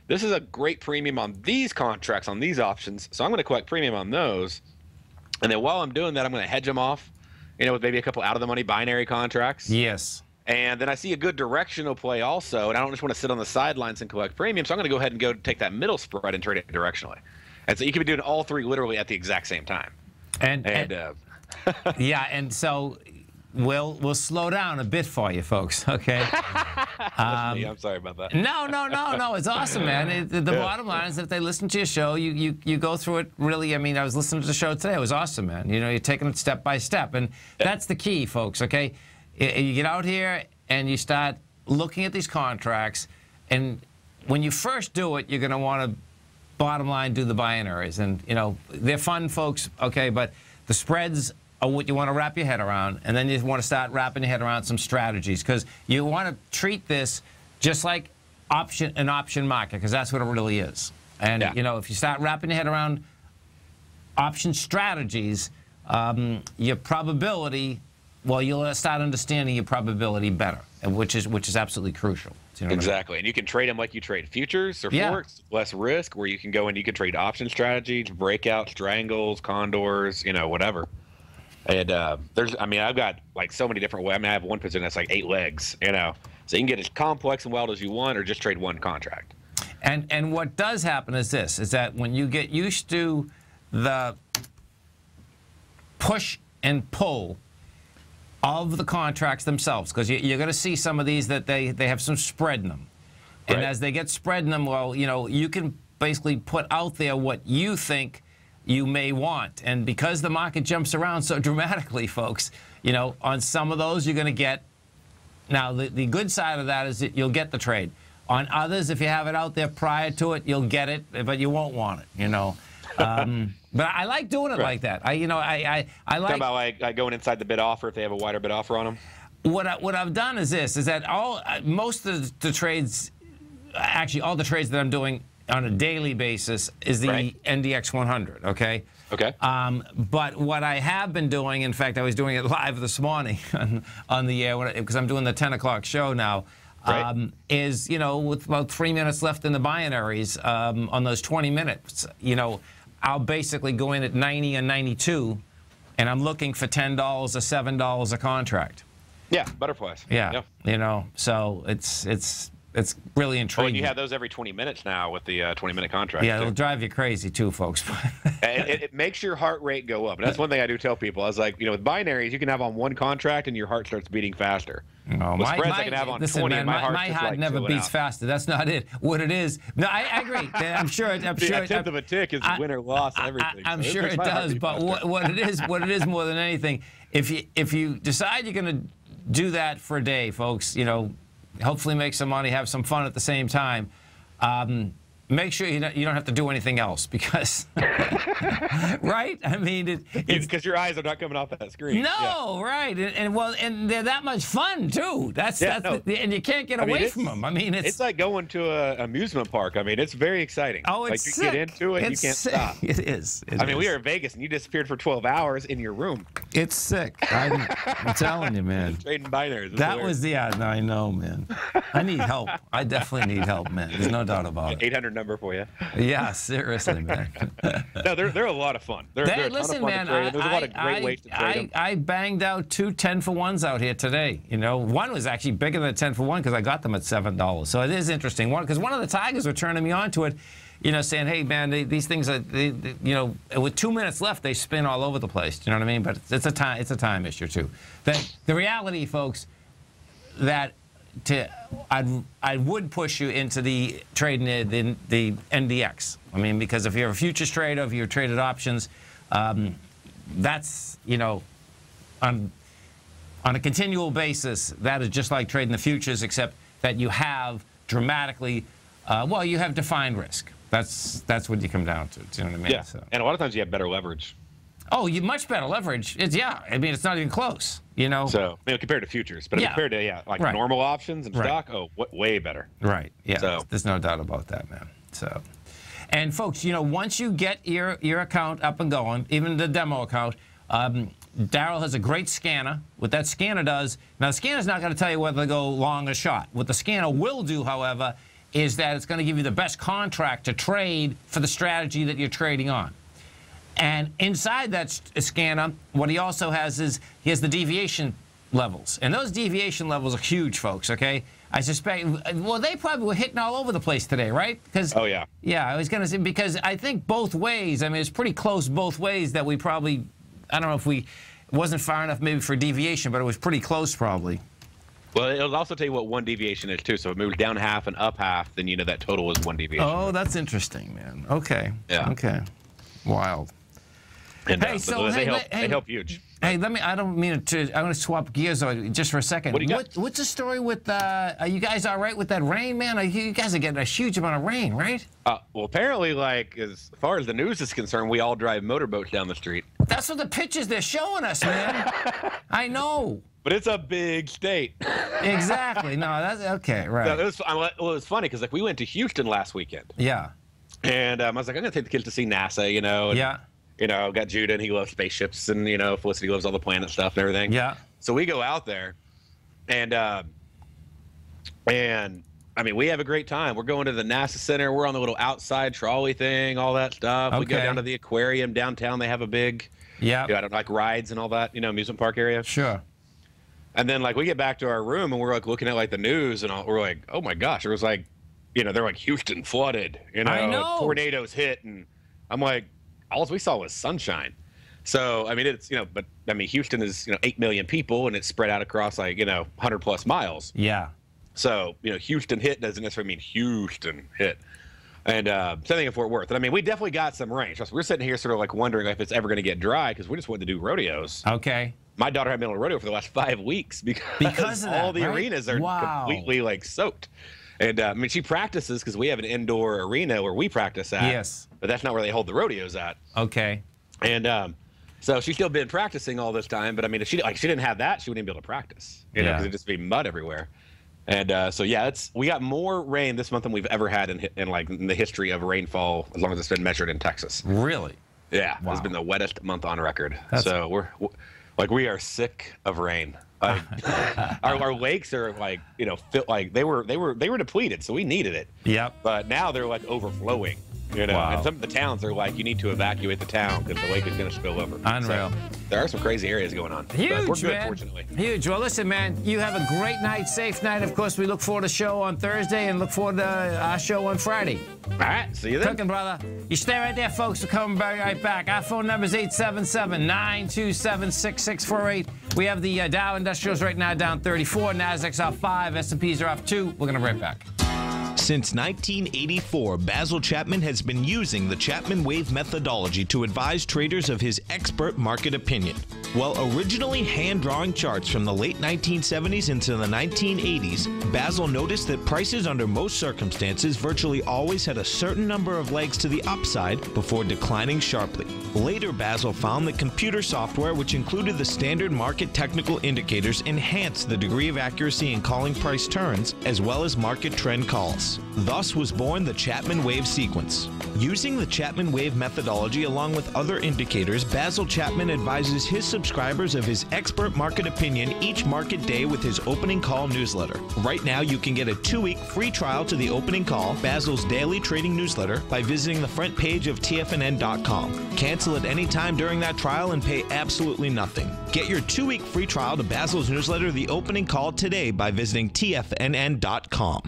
this is a great premium on these contracts, on these options, so I'm going to collect premium on those. And then while I'm doing that, I'm going to hedge them off, with maybe a couple out of the money binary contracts. Yes. And then I see a good directional play also, and I don't just want to sit on the sidelines and collect premium, so I'm going to go ahead and go take that middle spread and trade it directionally. And so you can be doing all three literally at the exact same time. Yeah, and so we'll slow down a bit for you folks, okay? I'm sorry about that. No, it's awesome, man. The bottom line is that if they listen to your show, you go through it really. I mean, I was listening to the show today. It was awesome, man. You're taking it step by step, and that's the key, folks, okay? You get out here and you start looking at these contracts, and when you first do it, you're going to want to, bottom line, do the binaries. And, they're fun, folks, okay, but the spreads are what you want to wrap your head around, and then you want to start wrapping your head around some strategies, because you want to treat this just like an option market, because that's what it really is. And, if you start wrapping your head around option strategies, your probability, you'll start understanding your probability better, which is absolutely crucial. Exactly, and you can trade them like you trade futures or forks, less risk, where you can go and you can trade option strategies, breakouts, triangles, condors, whatever. And I've got like so many different ways. I have one position that's like 8 legs, so you can get as complex and wild as you want, or just trade one contract. And what does happen is this: is that when you get used to the push and pull of the contracts themselves, because you're going to see some of these that they have some spread in them. And as they get spread in them, you can basically put out there what you think you may want. And because the market jumps around so dramatically, folks, on some of those you're going to get Now, the good side of that is that you'll get the trade. On others, if you have it out there prior to it, you'll get it, but you won't want it, you know. But I like doing it like that. I like. Talking about like going inside the bid offer if they have a wider bid offer on them. What I've done is this: is that most of the trades, actually all the trades that I'm doing on a daily basis is the NDX 100. Okay. Okay. But what I have been doing, in fact, I was doing it live this morning on the air because I'm doing the 10 o'clock show now. Is, you know, with about 3 minutes left in the binaries, on those 20 minutes, you know, I'll basically go in at 90 and 92, and I'm looking for $10 or $7 a contract. Yeah, butterflies. Yeah, you know, so it's really intriguing. Oh, and you have those every 20 minutes now with the 20-minute contract. Yeah, it'll drive you crazy too, folks. it makes your heart rate go up. And that's one thing I do tell people. I was like, you know, with binaries, you can have on one contract and your heart starts beating faster. No, with spreads, I can have on 20 and my heart never beats faster. That's not it. What it is. No, I agree. I'm sure. A tenth of a tick is win or loss, everything. I'm sure it does. But what it is more than anything, if you decide you're going to do that for a day, folks, you know, hopefully make some money, have some fun at the same time. Make sure you don't have to do anything else because, right? I mean, because your eyes are not coming off that screen. No, right, and they're that much fun too. And you can't get away from them. I mean, it's like going to an amusement park. I mean, it's very exciting. Oh, it's like you sick. get into it, you can't stop. It is. I mean, we were in Vegas and you disappeared for 12 hours in your room. It's sick. I'm telling you, man. Trading binaries. That was I know, man. I need help. I definitely need help, man. There's no doubt about it. 800 number for you. Yeah, seriously, man. No, they're a lot of fun. They're a ton of fun to trade. There's a lot of great ways to trade them. I banged out 2 10-for-1s out here today. You know, one was actually bigger than a 10-for-1 because I got them at $7. So it is interesting. Because one of the Tigers were turning me on to it, you know, saying, hey, man, these things are, you know, with 2 minutes left, they spin all over the place. You know what I mean? But it's a time issue, too. The reality, folks, that I would push you into the trading the NDX. I mean, because if you're a futures trader, if you're traded options, that's, you know, on a continual basis, that is just like trading the futures, except that you have dramatically, well, you have defined risk. That's what you come down to. Do you know what I mean? Yeah, so. And a lot of times you have better leverage. Oh, you much better leverage. I mean, it's not even close, you know. So, you know, compared to futures, but compared to like normal options and stock, way better. Right. Yeah. So there's no doubt about that, man. So, and folks, you know, once you get your account up and going, even the demo account, Daryl has a great scanner. What that scanner does, now the scanner's not going to tell you whether to go long or short. What the scanner will do, however, is that it's going to give you the best contract to trade for the strategy that you're trading on. And inside that scanner, what he also has is he has the deviation levels. And those deviation levels are huge, folks, okay? I suspect, well, they probably were hitting all over the place today, right? Because, oh, yeah. Yeah, I was going to say, because I think both ways, I mean, it's pretty close both ways that we probably, I don't know if it wasn't far enough maybe for deviation, but it was pretty close probably. Well, it'll also tell you what one deviation is, too. So if it moves down half and up half, then you know that total is one deviation. Oh, that's interesting, man. Okay. Yeah. Okay. Wild. And, hey, so they help huge. Hey, I don't mean to, I'm going to swap gears just for a second. What do you got? What's the story with, are you guys all right with that rain, man? You guys are getting a huge amount of rain, right? Well, apparently, like, as far as the news is concerned, we all drive motorboats down the street. That's what the pictures they're showing us, man. I know. But it's a big state. Exactly. No, that's, okay, right. So it was funny, because, like, we went to Houston last weekend. Yeah. And I was like, I'm going to take the kids to see NASA, you know. And, yeah. You know, got Judah, and he loves spaceships, and, you know, Felicity loves all the planet stuff and everything. Yeah. So we go out there, and I mean, we have a great time. We're going to the NASA Center. We're on the little outside trolley thing, all that stuff. Okay. We go down to the aquarium downtown. They have a big, you know, like rides and all that, you know, amusement park area. Sure. And then, like, we get back to our room, and we're, like, looking at, like, the news, and we're like, oh, my gosh. It was like, you know, they're like, Houston flooded, you know, I know. Tornadoes hit. And I'm like, all we saw was sunshine. So, I mean, it's, you know, but, I mean, Houston is, you know, 8 million people, and it's spread out across, like, you know, 100-plus miles. Yeah. So, you know, Houston hit doesn't necessarily mean Houston hit. And same thing in Fort Worth. And, I mean, we definitely got some rain. So we're sitting here sort of, like, wondering if it's ever going to get dry because we just wanted to do rodeos. Okay. my daughter hadn't been on a rodeo for the last 5 weeks because of all that, the right? arenas are Wow. completely like soaked. And I mean, she practices because we have an indoor arena where we practice at. Yes. But that's not where they hold the rodeos at. Okay. And so she's still been practicing all this time. But I mean, if she didn't have that, she wouldn't be able to practice. You know, Yeah. because it'd just be mud everywhere. And so yeah, we got more rain this month than we've ever had in the history of rainfall, as long as it's been measured in Texas. Really? Yeah, Wow. it's been the wettest month on record. That's- So we are sick of rain. Our lakes are they were depleted, so we needed it. Yep. But now they're like overflowing. You know, Wow. and some of the towns are like, you need to evacuate the town because the lake is going to spill over. Unreal. So, there are some crazy areas going on. Huge, but we're good, man. fortunately. Huge. Well, listen, man, you have a great night, safe night. Of course, we look forward to the show on Thursday and look forward to our show on Friday. All right, see you then. Cooking, brother. You stay right there, folks. We're coming right back. Our phone number is 877-927-6648. We have the Dow Industrials right now down 34. Nasdaq's off 5. S&Ps are off 2. We're going to be right back. Since 1984, Basil Chapman has been using the Chapman Wave methodology to advise traders of his expert market opinion. While originally hand-drawing charts from the late 1970s into the 1980s, Basil noticed that prices under most circumstances virtually always had a certain number of legs to the upside before declining sharply. Later, Basil found that computer software, which included the standard market technical indicators, enhanced the degree of accuracy in calling price turns, as well as market trend calls. Thus was born the Chapman Wave sequence. Using the Chapman Wave methodology along with other indicators, Basil Chapman advises his subscribers of his expert market opinion each market day with his opening call newsletter. Right now, you can get a 2-week free trial to the opening call, Basil's daily trading newsletter, by visiting the front page of TFNN.com. Cancel at any time during that trial and pay absolutely nothing. Get your 2-week free trial to Basil's newsletter, The Opening Call, today by visiting TFNN.com.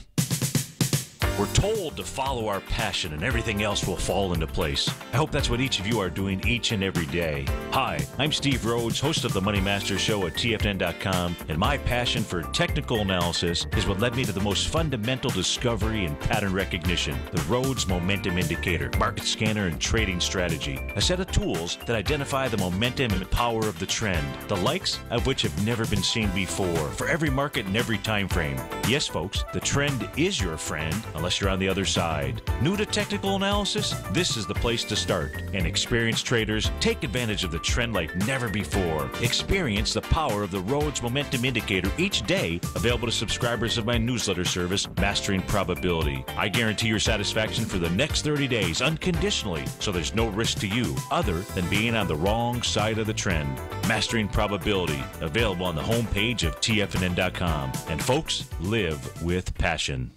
We're told to follow our passion and everything else will fall into place. I hope that's what each of you are doing each and every day. Hi, I'm Steve Rhodes, host of the Money Master Show at TFNN.com, and my passion for technical analysis is what led me to the most fundamental discovery in pattern recognition, the Rhodes Momentum Indicator, market scanner, and trading strategy, a set of tools that identify the momentum and power of the trend, the likes of which have never been seen before, for every market and every time frame. Yes, folks, the trend is your friend, unless you're on the other side. New to technical analysis? This is the place to start. And experienced traders, take advantage of the trend like never before. Experience the power of the Rhodes Momentum Indicator each day, available to subscribers of my newsletter service, Mastering Probability. I guarantee your satisfaction for the next 30 days unconditionally, so there's no risk to you other than being on the wrong side of the trend. Mastering Probability, available on the homepage of TFNN.com. And folks, live with passion.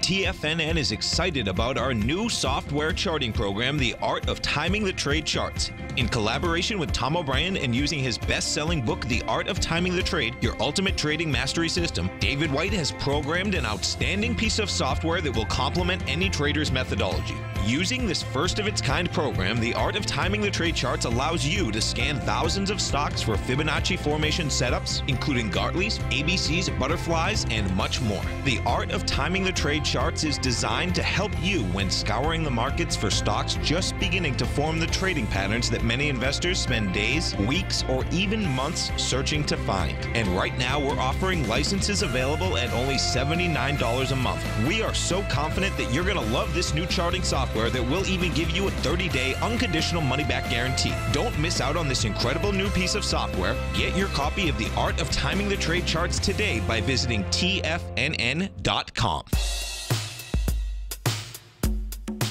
TFNN is excited about our new software charting program, The Art of Timing the Trade Charts. In collaboration with Tom O'Brien and using his best-selling book, The Art of Timing the Trade, Your Ultimate Trading Mastery System, David White has programmed an outstanding piece of software that will complement any trader's methodology. Using this first-of-its-kind program, The Art of Timing the Trade Charts allows you to scan thousands of stocks for Fibonacci formation setups, including Gartley's, ABC's, butterflies, and much more. The Art of Timing the Trade Charts is designed to help you when scouring the markets for stocks just beginning to form the trading patterns that many investors spend days, weeks, or even months searching to find. And right now, we're offering licenses available at only $79 a month. We are so confident that you're going to love this new charting software that will even give you a 30-day unconditional money-back guarantee. Don't miss out on this incredible new piece of software. Get your copy of The Art of Timing the Trade Charts today by visiting TFNN.com.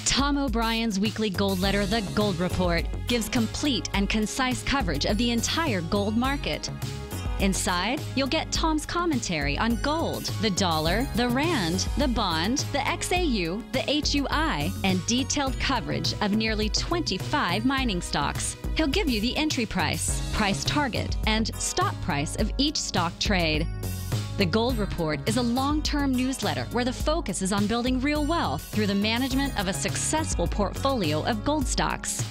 Tom O'Brien's weekly gold letter, The Gold Report, gives complete and concise coverage of the entire gold market. Inside, you'll get Tom's commentary on gold, the dollar, the rand, the bond, the XAU, the HUI, and detailed coverage of nearly 25 mining stocks. He'll give you the entry price, price target, and stop price of each stock trade. The Gold Report is a long-term newsletter where the focus is on building real wealth through the management of a successful portfolio of gold stocks.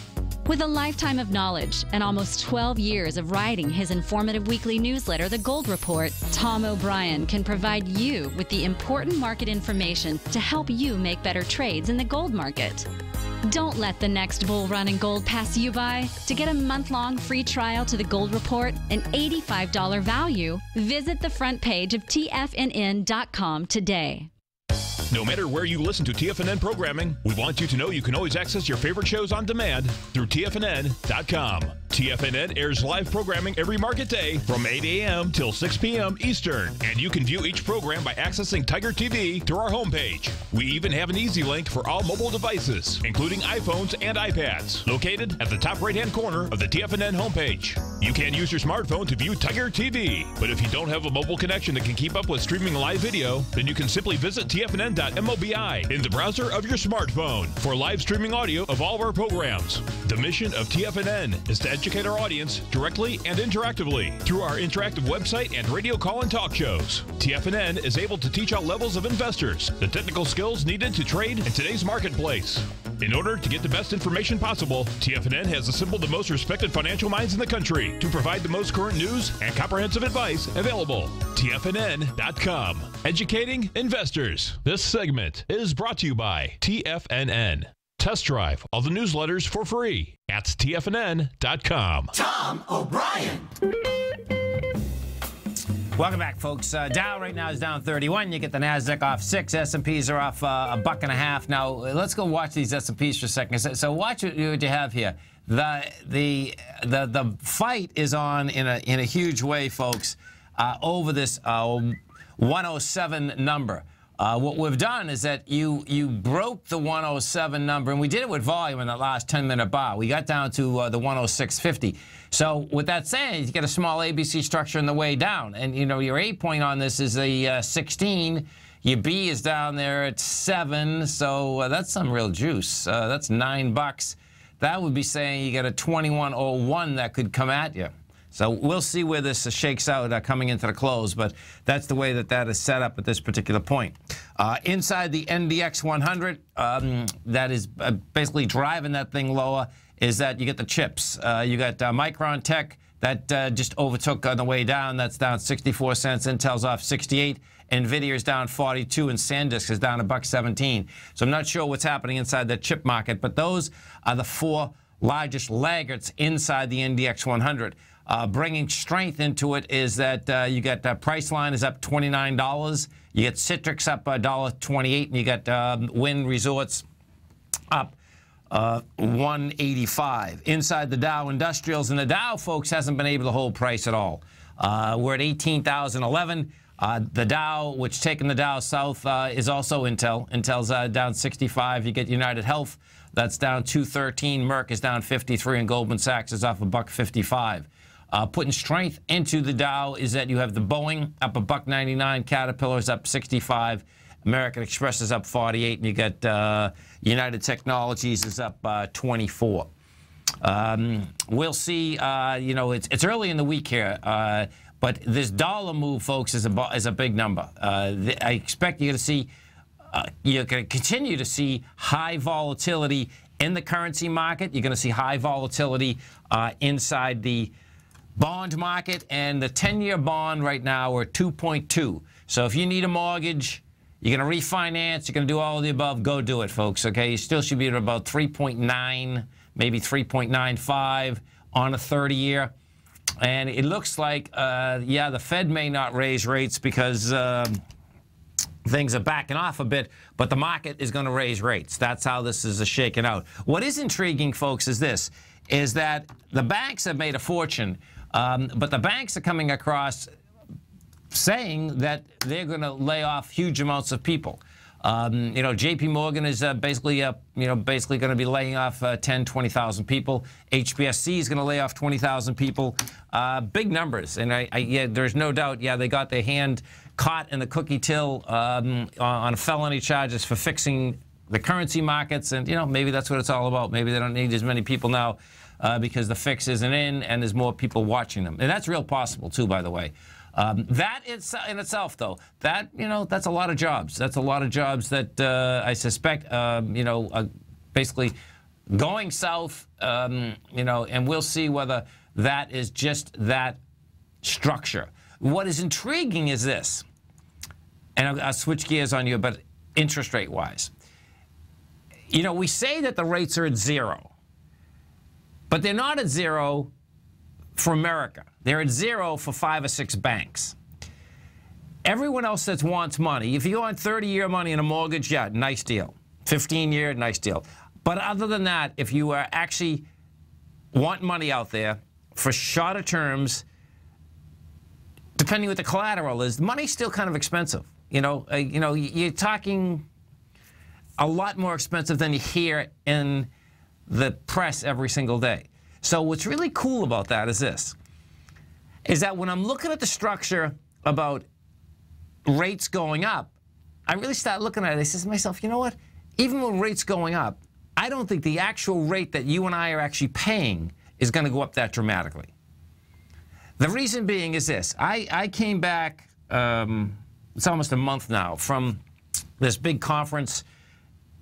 With a lifetime of knowledge and almost 12 years of writing his informative weekly newsletter, The Gold Report, Tom O'Brien can provide you with the important market information to help you make better trades in the gold market. Don't let the next bull run in gold pass you by. To get a month-long free trial to the Gold Report, an $85 value, visit the front page of TFNN.com today. No matter where you listen to TFNN programming, we want you to know you can always access your favorite shows on demand through TFNN.com. TFNN airs live programming every market day from 8 a.m. till 6 p.m. Eastern, and you can view each program by accessing Tiger TV through our homepage. We even have an easy link for all mobile devices, including iPhones and iPads, located at the top right-hand corner of the TFNN homepage. You can use your smartphone to view Tiger TV, but if you don't have a mobile connection that can keep up with streaming live video, then you can simply visit TFNN.mobi in the browser of your smartphone for live streaming audio of all of our programs. The mission of TFNN is to educate our audience directly and interactively through our interactive website and radio call and talk shows. TFNN is able to teach all levels of investors the technical skills needed to trade in today's marketplace. In order to get the best information possible, TFNN has assembled the most respected financial minds in the country to provide the most current news and comprehensive advice available. TFNN.com. Educating investors. This segment is brought to you by TFNN. Test drive all the newsletters for free at TFNN.com. Tom O'Brien. Welcome back, folks. Dow right now is down 31. You get the Nasdaq off 6. S&Ps are off $1.50. Now let's go watch these S&Ps for a second. So watch what you have here. The fight is on in a huge way, folks, over this 107 number. What we've done is that you broke the 107 number, and we did it with volume in that last 10-minute bar. We got down to the 106.50. So with that saying, you get a small ABC structure on the way down. And, you know, your A point on this is a 16. Your B is down there at 7. So that's some real juice. That's $9. That would be saying you get a 21.01 that could come at you. So we'll see where this shakes out coming into the close, but that's the way that is set up at this particular point. Inside the NDX 100, that is basically driving that thing lower, is that you get the chips. You got Micron Tech that just overtook on the way down. That's down 64 cents. Intel's off 68. NVIDIA's down 42, and SanDisk is down $1.17. So I'm not sure what's happening inside the chip market, but those are the 4 largest laggards inside the NDX 100. Bringing strength into it is that you got Priceline is up $29. You get Citrix up $1.28, and you got Wynn Resorts up $185. Inside the Dow Industrials, and the Dow, folks, hasn't been able to hold price at all. We're at 18,011. The Dow, which taking the Dow south, is also Intel. Intel's down 65. You get United Health, that's down 213. Merck is down 53, and Goldman Sachs is off $1.55. Putting strength into the Dow is that you have the Boeing up $1.99, Caterpillar's up 65, American Express is up 48, and you got United Technologies is up 24. We'll see. You know, it's early in the week here, but this dollar move, folks, is a big number. I expect you're going to continue to see high volatility in the currency market. You're going to see high volatility inside the bond market, and the 10-year bond right now we're at 2.2. So if you need a mortgage, you're going to refinance, you're going to do all of the above, go do it, folks, okay? You still should be at about 3.9, maybe 3.95 on a 30-year. And it looks like, yeah, the Fed may not raise rates because things are backing off a bit, but the market is going to raise rates. That's how this is shaking out. What is intriguing, folks, is this, is that the banks have made a fortune, but the banks are coming across saying that they're going to lay off huge amounts of people. You know, J.P. Morgan is basically going to be laying off 10, 20,000 people. HBSC is going to lay off 20,000 people. Big numbers, and yeah, there's no doubt. Yeah, they got their hand caught in the cookie till on felony charges for fixing the currency markets, and you know, maybe that's what it's all about. Maybe they don't need as many people now because the fix isn't in, and there's more people watching them, and that's real possible too, by the way. That is in itself, though, that, you know, that's a lot of jobs. That's a lot of jobs that I suspect, you know, basically going south, you know, and we'll see whether that is just that structure. What is intriguing is this, and I'll switch gears on you, but interest rate wise, you know, we say that the rates are at zero, but they're not at zero for America. They're at zero for 5 or 6 banks. Everyone else that wants money, if you want 30-year money in a mortgage, yeah, nice deal. 15-year, nice deal. But other than that, if you are actually want money out there for shorter terms, depending what the collateral is, money's still kind of expensive. You know, you're talking a lot more expensive than you hear in the press every single day. So what's really cool about that is this, is that when I'm looking at the structure about rates going up, I really start looking at it. I say to myself, you know what? Even when rates going up, I don't think the actual rate that you and I are actually paying is going to go up that dramatically. The reason being is this. I came back, it's almost a month now, from this big conference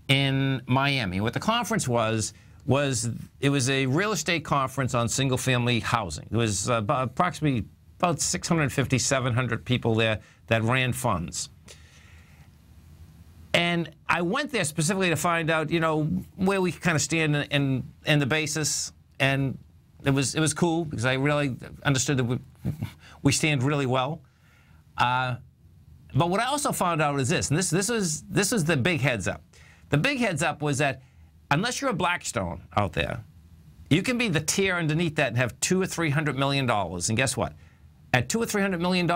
in Miami. What the conference was it was a real estate conference on single-family housing. It was approximately about 650, 700 people there that ran funds. And I went there specifically to find out, you know, where we kind of stand in the basis. And it was cool because I really understood that we stand really well. But what I also found out is this, and this was the big heads up. The big heads up was that unless you're a Blackstone out there, you can be the tier underneath that and have $200 or $300 million. And guess what? At $200 or $300 million,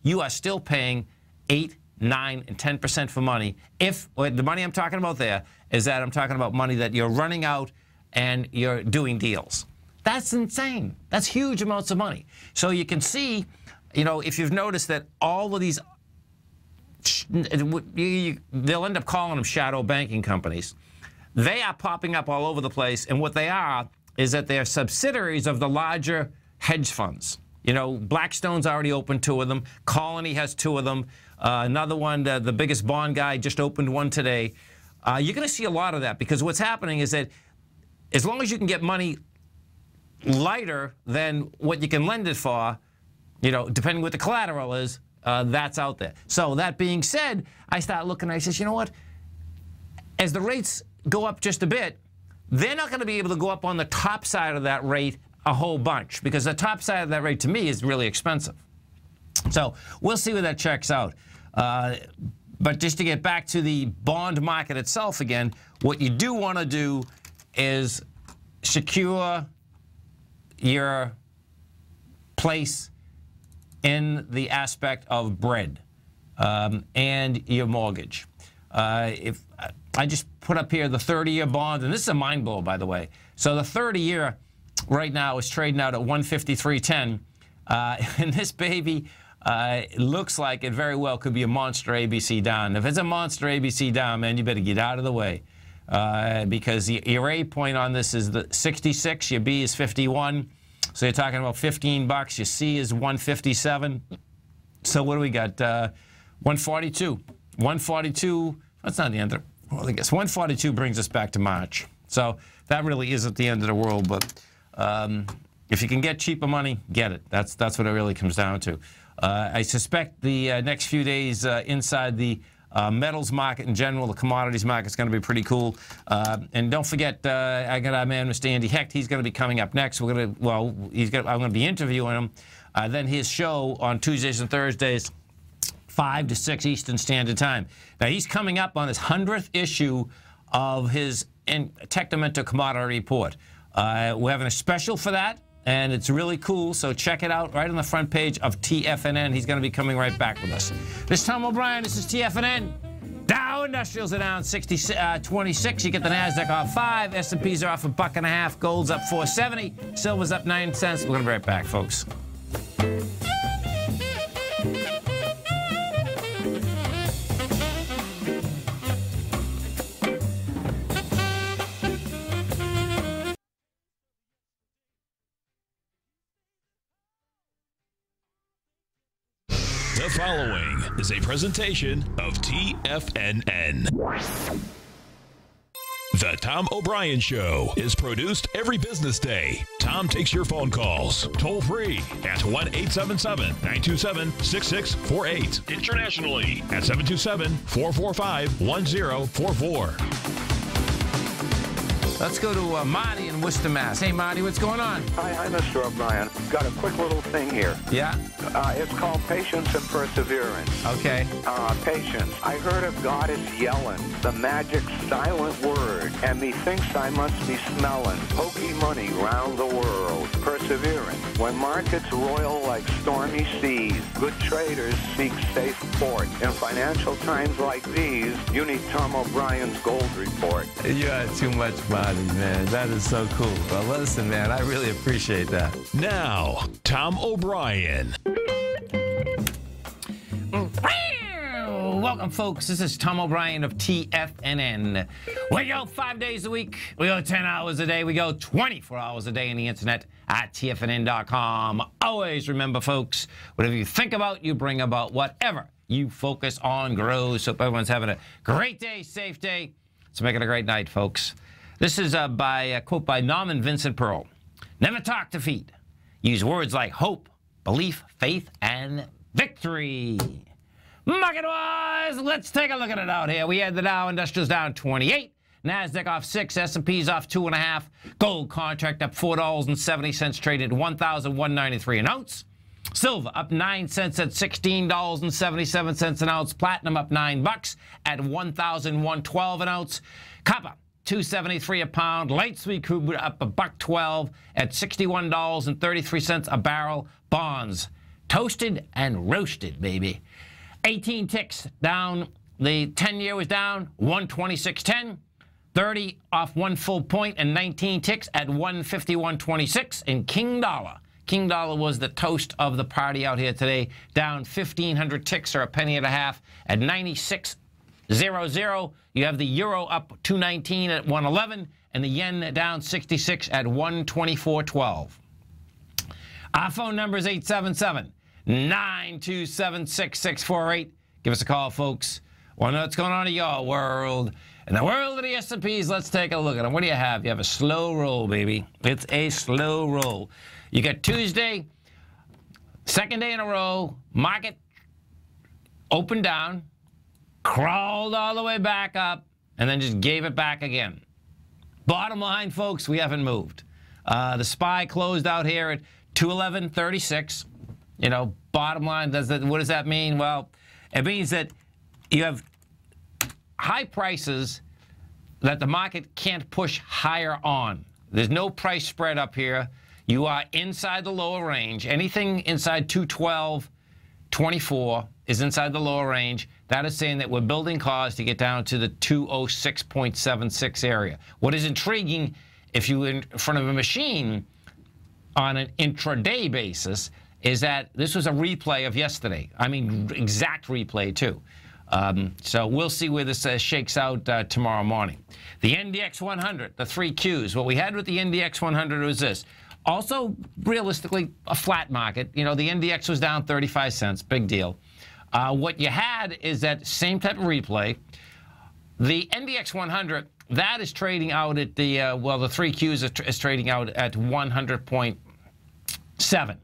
you are still paying 8, 9, and 10% for money. If the money I'm talking about there is that I'm talking about money that you're running out and you're doing deals. That's insane. That's huge amounts of money. So you can see, you know, if you've noticed that all of these, they'll end up calling them shadow banking companies. They are popping up all over the place, and what they are is that they're subsidiaries of the larger hedge funds. You know, Blackstone's already opened 2 of them. Colony has 2 of them. Another one, the biggest bond guy, just opened one today. You're going to see a lot of that because what's happening is that as long as you can get money lighter than what you can lend it for, you know, depending what the collateral is, that's out there. So that being said, I start looking, I says, you know what? As the rates go up just a bit, they're not going to be able to go up on the top side of that rate a whole bunch because the top side of that rate to me is really expensive. So we'll see where that checks out. But just to get back to the bond market itself again, what you do want to do is secure your place in the aspect of bread and your mortgage. If I just put up here the 30-year bond, and this is a mind blow, by the way. So the 30-year right now is trading out at 153.10, and this baby looks like it very well could be a monster ABC down. If it's a monster ABC down, man, you better get out of the way because your A point on this is the 66, your B is 51, so you're talking about $15. Your C is 157. So what do we got? 142. 142. That's not the end of it. Well, I guess 142 brings us back to March. So that really isn't the end of the world, but if you can get cheaper money, get it. That's what it really comes down to. I suspect the next few days inside the metals market in general, the commodities market is going to be pretty cool. And don't forget, I got our man, Mr. Andy Hecht. He's going to be coming up next. We're going to, well, I'm going to be interviewing him. Then his show on Tuesdays and Thursdays, 5 to 6 Eastern Standard Time. Now, he's coming up on his 100th issue of his Technomental Commodity Report. We're having a special for that, and it's really cool, so check it out right on the front page of TFNN. He's going to be coming right back with us. This is Tom O'Brien. This is TFNN. Dow Industrials are down 26. You get the NASDAQ off 5. S&Ps are off $1.50. Gold's up 4.70. Silver's up 9 cents. We're going to be right back, folks. The following is a presentation of TFNN. The Tom O'Brien Show is produced every business day. Tom takes your phone calls toll free at 1-877-927-6648. Internationally at 727-445-1044. Let's go to Marty in Worcester, Mass. Hey, Marty, what's going on? Hi, Mr. O'Brien. Got a quick little thing here. Yeah? It's called patience and perseverance. Okay. Patience. I heard a goddess yelling, the magic silent word, and methinks I must be smelling pokey money round the world. Perseverance. When markets roil like stormy seas, good traders seek safe port. In financial times like these, you need Tom O'Brien's Gold Report. You are too much, Marty, man. That is so cool. Well, listen, man, I really appreciate that. Now, Tom O'Brien. Welcome, folks. This is Tom O'Brien of TFNN. We go 5 days a week. We go 10 hours a day. We go 24 hours a day on the internet at TFNN.com. Always remember, folks, whatever you think about, you bring about. Whatever you focus on grows. Hope everyone's having a great day, safe day. Let's make it a great night, folks. This is a quote by Norman Vincent Pearl. Never talk defeat. Use words like hope, belief, faith, and victory. Market-wise, let's take a look at it out here. We had the Dow Industrials down 28, NASDAQ off 6, S&P's off 2.5, gold contract up $4.70, traded $1,193 an ounce. Silver up 9 cents at $16.77 an ounce. Platinum up $9 at $1,112 an ounce. Copper $2.73 a pound. Light sweet crude up $1.12 at $61.33 a barrel. Bonds toasted and roasted, baby. 18 ticks down. The 10-year was down 126.10. 30 off 1 full point and 19 ticks at 151.26. And King Dollar. King Dollar was the toast of the party out here today. Down 1,500 ticks or a penny and a half at 96.00. You have the euro up 219 at 111 and the yen down 66 at 124.12. Our phone number is 877-927-6648. Give us a call, folks. Want to know what's going on in your world? In the world of the S&Ps, let's take a look at them. What do you have? You have a slow roll, baby. It's a slow roll. You got Tuesday, second day in a row, market opened down, crawled all the way back up, and then just gave it back again. Bottom line, folks, we haven't moved. The SPY closed out here at 211.36. You know, bottom line, what does that mean? Well, it means that you have high prices that the market can't push higher on. There's no price spread up here. You are inside the lower range. Anything inside 212.24 is inside the lower range. That is saying that we're building cause to get down to the 206.76 area. What is intriguing, if you're in front of a machine on an intraday basis, is that this was a replay of yesterday. I mean, exact replay, too. So we'll see where this shakes out tomorrow morning. The NDX 100, the 3 Qs. What we had with the NDX 100 was this. Also, realistically, a flat market. You know, the NDX was down 35 cents. Big deal. What you had is that same type of replay. The NDX 100, that is trading out at the, well, the 3 Qs is trading out at 100.7.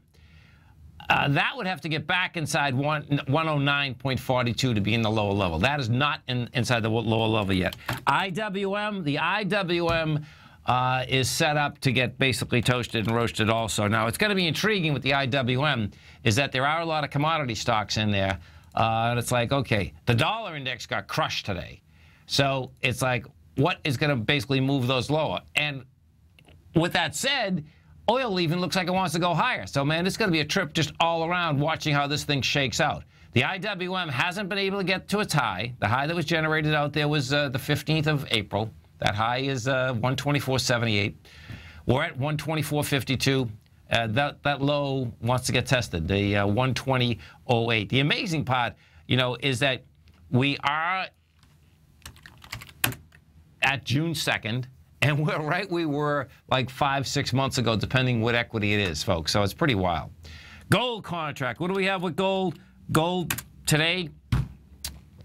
That would have to get back inside 109.42 to be in the lower level. That is not inside the lower level yet. IWM, the IWM is set up to get basically toasted and roasted also. Now, it's going to be intriguing with the IWM is that there are a lot of commodity stocks in there. And it's like, okay, the dollar index got crushed today. So it's like, what is going to basically move those lower? And with that said, oil even looks like it wants to go higher. So, man, it's going to be a trip just all around watching how this thing shakes out. The IWM hasn't been able to get to its high. The high that was generated out there was the 15th of April. That high is 124.78. We're at 124.52. That low wants to get tested, the 120.08. The amazing part, you know, is that we are at June 2nd, and we're right we were like 5-6 months ago, depending what equity it is, folks. So it's pretty wild. Gold contract. What do we have with gold? Gold today,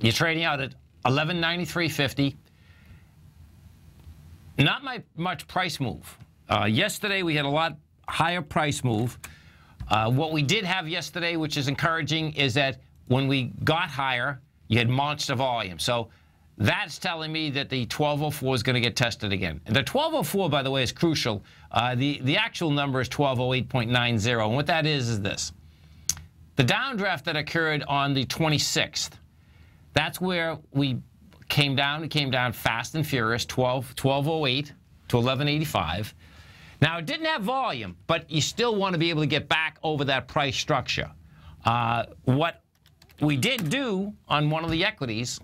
you're trading out at 1193.50. Not much price move. Yesterday, we had a lot higher price move. What we did have yesterday, which is encouraging, is that when we got higher, you had monster volume. So That's telling me that the 1204 is going to get tested again. And the 1204, by the way, is crucial. The actual number is 1208.90. And what that is this. The downdraft that occurred on the 26th, that's where we came down. It came down fast and furious, 1208 to 1185. Now, it didn't have volume, but you still want to be able to get back over that price structure. What we did do on one of the equities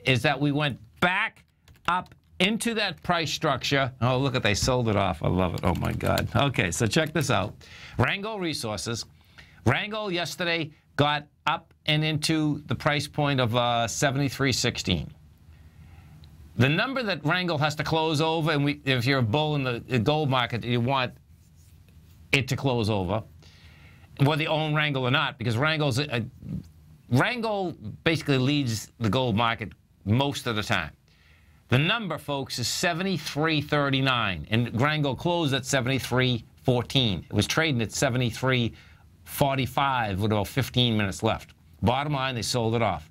is that we went back up into that price structure. Oh, look at, they sold it off. I love it. Oh, my God. Okay, so check this out. Rango Resources. Rango yesterday got up and into the price point of 73.16. The number that Rango has to close over, and if you're a bull in the gold market, you want it to close over, whether you own Rango or not, because Rango basically leads the gold market most of the time. The number, folks, is 73.39, and Rango closed at 73.14. It was trading at 73.45 with about 15 minutes left. Bottom line, they sold it off.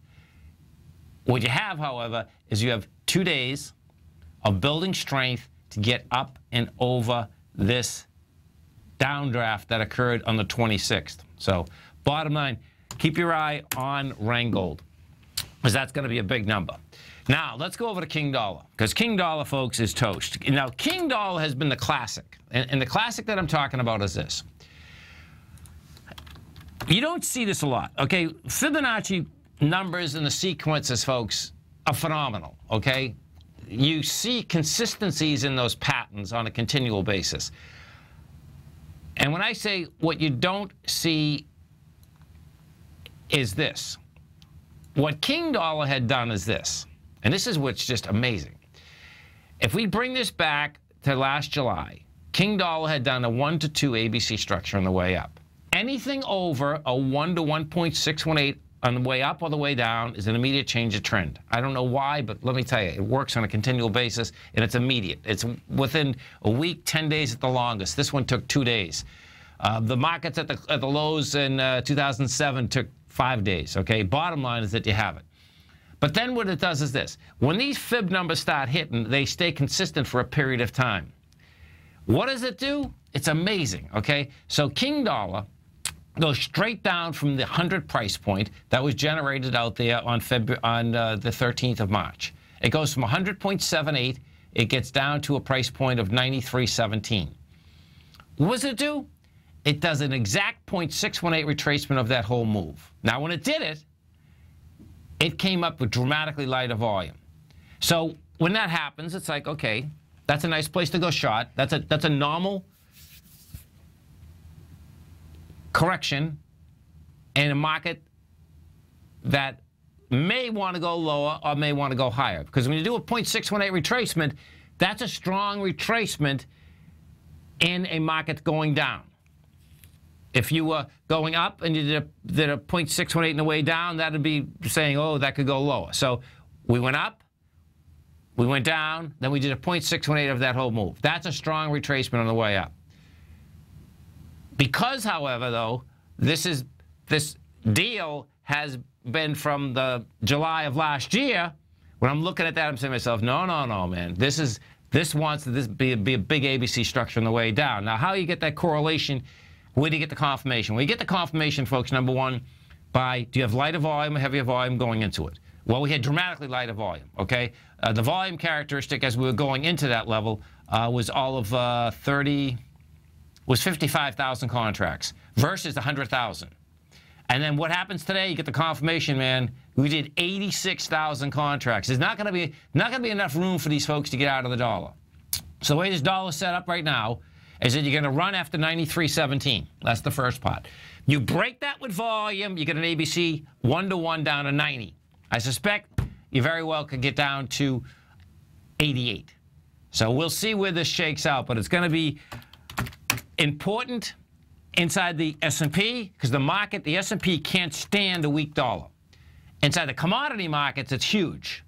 What you have, however, is you have 2 days of building strength to get up and over this downdraft that occurred on the 26th. So, bottom line, keep your eye on Rangold, because that's going to be a big number. Now, let's go over to King Dollar, because King Dollar, folks, is toast. Now, King Dollar has been the classic, and the classic that I'm talking about is this. You don't see this a lot, okay? Fibonacci numbers and the sequences, folks, are phenomenal, okay? You see consistencies in those patterns on a continual basis. And when I say what you don't see is this. What King Dollar had done is this, and this is what's just amazing. If we bring this back to last July, King Dollar had done a 1 to 2 ABC structure on the way up. Anything over a 1 to 1.618 on the way up or the way down is an immediate change of trend. I don't know why, but let me tell you, it works on a continual basis, and it's immediate. It's within a week, 10 days at the longest. This one took 2 days. The markets at the lows in 2007 took 5 days, okay? Bottom line is that you have it. But then what it does is this. When these fib numbers start hitting, they stay consistent for a period of time. What does it do? It's amazing, okay? So King Dollar goes straight down from the 100 price point that was generated out there on the 13th of March. It goes from 100.78, it gets down to a price point of 93.17. What does it do? It does an exact 0.618 retracement of that whole move. Now, when it did it, it came up with dramatically lighter volume. So when that happens, it's like, okay, that's a nice place to go short. That's a normal correction in a market that may want to go lower or may want to go higher. Because when you do a 0.618 retracement, that's a strong retracement in a market going down. If you were going up and you did a 0.618 on the way down, that would be saying, oh, that could go lower. So we went up, we went down, then we did a 0.618 of that whole move. That's a strong retracement on the way up. Because, however, though, this deal has been from the July of last year, when I'm looking at that, I'm saying to myself, no, man. This wants to be a big ABC structure on the way down. Now, how you get that correlation? Where do you get the confirmation? Well, you get the confirmation, folks, number one, by do you have lighter volume or heavier volume going into it? Well, we had dramatically lighter volume, okay? The volume characteristic as we were going into that level was all of 55,000 contracts versus 100,000. And then what happens today? You get the confirmation, man. We did 86,000 contracts. There's not going to be enough room for these folks to get out of the dollar. So the way this dollar is set up right now is that you're going to run after 93.17. That's the first part. You break that with volume, you get an ABC 1-to-1 down to 90. I suspect you very well could get down to 88. So we'll see where this shakes out, but it's going to be important inside the S&P because the S&P can't stand a weak dollar. Inside the commodity markets, it's huge.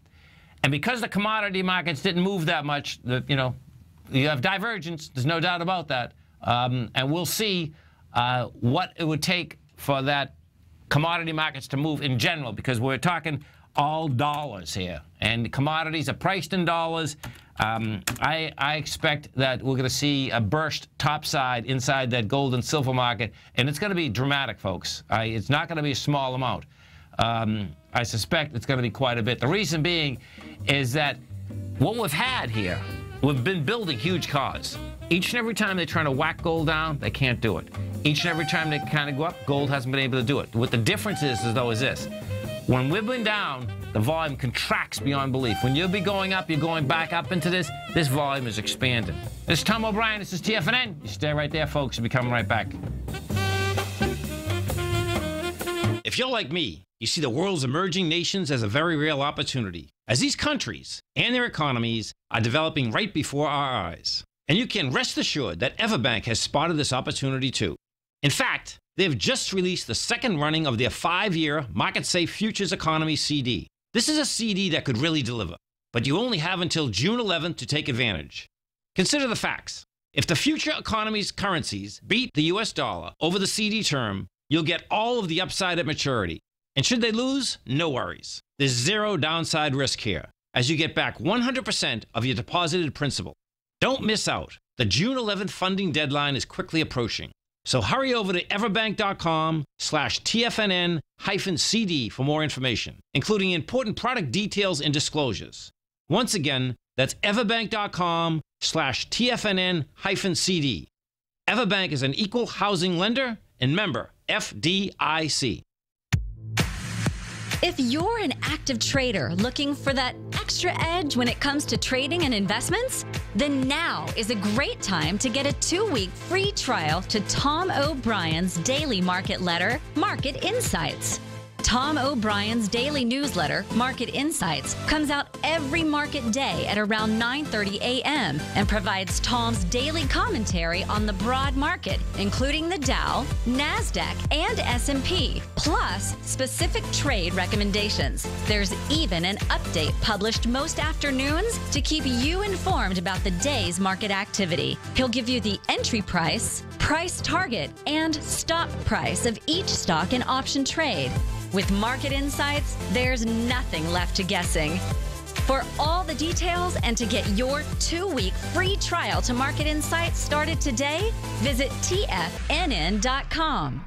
And because the commodity markets didn't move that much, you have divergence. There's no doubt about that. And we'll see what it would take for that commodity markets to move in general, because we're talking all dollars here, and commodities are priced in dollars. I expect that we're going to see a burst topside inside that gold and silver market, and it's going to be dramatic, folks. It's not going to be a small amount. I suspect it's going to be quite a bit. The reason being is that what we've had here, we've been building huge cars. Each and every time they're trying to whack gold down, they can't do it. Each and every time they kind of go up, gold hasn't been able to do it. What the difference is this. When we've been down, the volume contracts beyond belief. When you'll be going up, you're going back up into this volume is expanding. This is Tom O'Brien. This is TFNN. You stay right there, folks. We'll be coming right back. If you're like me, you see the world's emerging nations as a very real opportunity, as these countries and their economies are developing right before our eyes. And you can rest assured that Everbank has spotted this opportunity too. In fact, they've just released the second running of their 5-year Market Safe Futures Economy CD. This is a CD that could really deliver, but you only have until June 11th to take advantage. Consider the facts. If the future economy's currencies beat the US dollar over the CD term, you'll get all of the upside at maturity. And should they lose, no worries. There's zero downside risk here, as you get back 100% of your deposited principal. Don't miss out. The June 11th funding deadline is quickly approaching. So hurry over to everbank.com/TFNN-CD for more information, including important product details and disclosures. Once again, that's everbank.com/TFNN-CD. Everbank is an equal housing lender and member FDIC. If you're an active trader looking for that extra edge when it comes to trading and investments, then now is a great time to get a 2-week free trial to Tom O'Brien's daily market letter, Market Insights. Tom O'Brien's daily newsletter, Market Insights, comes out every market day at around 9:30 a.m. and provides Tom's daily commentary on the broad market, including the Dow, NASDAQ, and S&P, plus specific trade recommendations. There's even an update published most afternoons to keep you informed about the day's market activity. He'll give you the entry price, price target, and stop price of each stock and option trade. With Market Insights, there's nothing left to guessing. For all the details and to get your 2-week free trial to Market Insights started today, visit TFNN.com.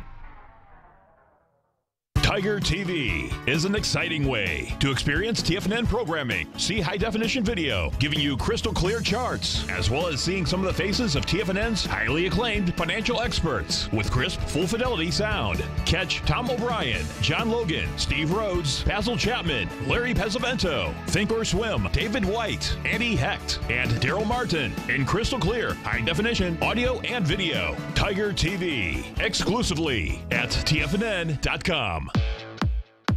Tiger TV is an exciting way to experience TFNN programming. See high-definition video, giving you crystal clear charts, as well as seeing some of the faces of TFNN's highly acclaimed financial experts with crisp, full-fidelity sound. Catch Tom O'Brien, John Logan, Steve Rhodes, Basil Chapman, Larry Pesavento, Think or Swim, David White, Andy Hecht, and Daryl Martin in crystal clear, high-definition audio and video. Tiger TV, exclusively at TFNN.com.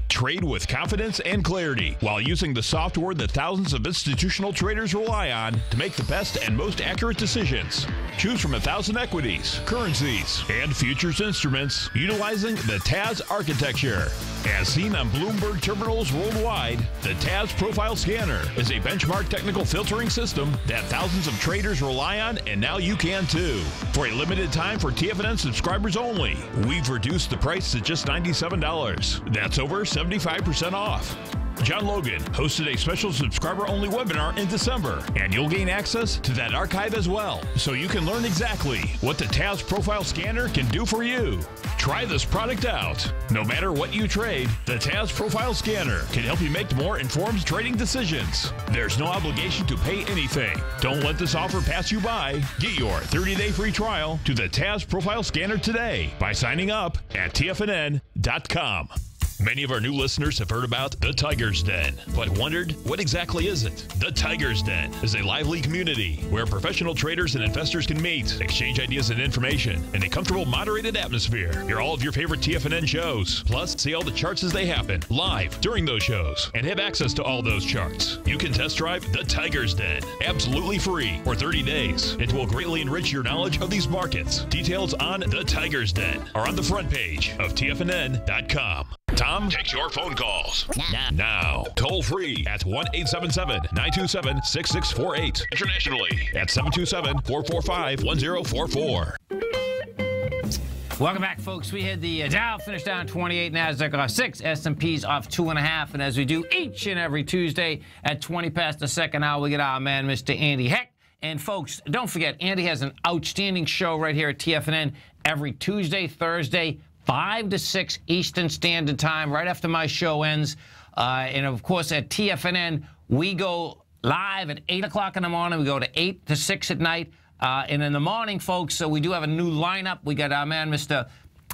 Trade with confidence and clarity while using the software that thousands of institutional traders rely on to make the best and most accurate decisions. Choose from 1,000 equities, currencies, and futures instruments utilizing the TAS architecture. As seen on Bloomberg terminals worldwide, the TAS Profile Scanner is a benchmark technical filtering system that thousands of traders rely on, and now you can too. For a limited time for TFNN subscribers only, we've reduced the price to just $97. That's over 75% off. John Logan hosted a special subscriber-only webinar in December, and you'll gain access to that archive as well, so you can learn exactly what the TAS Profile Scanner can do for you. Try this product out. No matter what you trade, the TAS Profile Scanner can help you make more informed trading decisions. There's no obligation to pay anything. Don't let this offer pass you by. Get your 30-day free trial to the TAS Profile Scanner today by signing up at TFNN.com. Many of our new listeners have heard about the Tiger's Den, but wondered, what exactly is it? The Tiger's Den is a lively community where professional traders and investors can meet, exchange ideas and information in a comfortable, moderated atmosphere. Hear all of your favorite TFNN shows, plus see all the charts as they happen live during those shows, and have access to all those charts. You can test drive the Tiger's Den absolutely free for 30 days. It will greatly enrich your knowledge of these markets. Details on the Tiger's Den are on the front page of TFNN.com. Tom takes your phone calls now. Toll free at 1-877-927-6648. Internationally at 727-445-1044. Welcome back, folks. We had the Dow finish down 28, NASDAQ off 6, S&P's off 2.5. And as we do each and every Tuesday at 20 past the second hour, we get our man, Mr. Andy Heck. And folks, don't forget, Andy has an outstanding show right here at TFNN every Tuesday, Thursday, 5 to 6 Eastern Standard Time, right after my show ends. And of course, at TFNN, we go live at 8 o'clock in the morning. We go to 8 to 6 at night. And in the morning, folks, so we do have a new lineup. We got our man, Mr.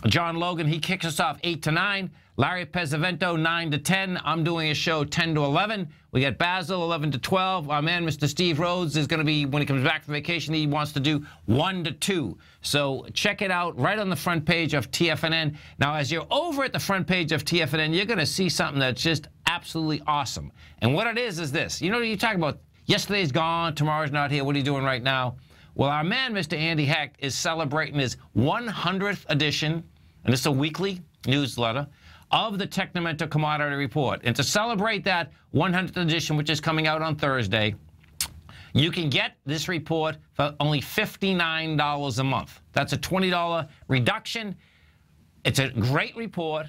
John Logan. He kicks us off 8 to 9. Larry Pesavento, 9 to 10. I'm doing a show 10 to 11. We got Basil, 11 to 12. Our man, Mr. Steve Rhodes, is going to be, when he comes back from vacation, he wants to do 1 to 2. So check it out right on the front page of TFNN. Now, as you're over at the front page of TFNN, you're going to see something that's just absolutely awesome. And what it is this. You know, you talk about yesterday's gone, tomorrow's not here. What are you doing right now? Well, our man, Mr. Andy Heck, is celebrating his 100th edition, and it's a weekly newsletter, of the Technomental Commodity Report. And to celebrate that 100th edition, which is coming out on Thursday, you can get this report for only $59 a month. That's a $20 reduction. It's a great report.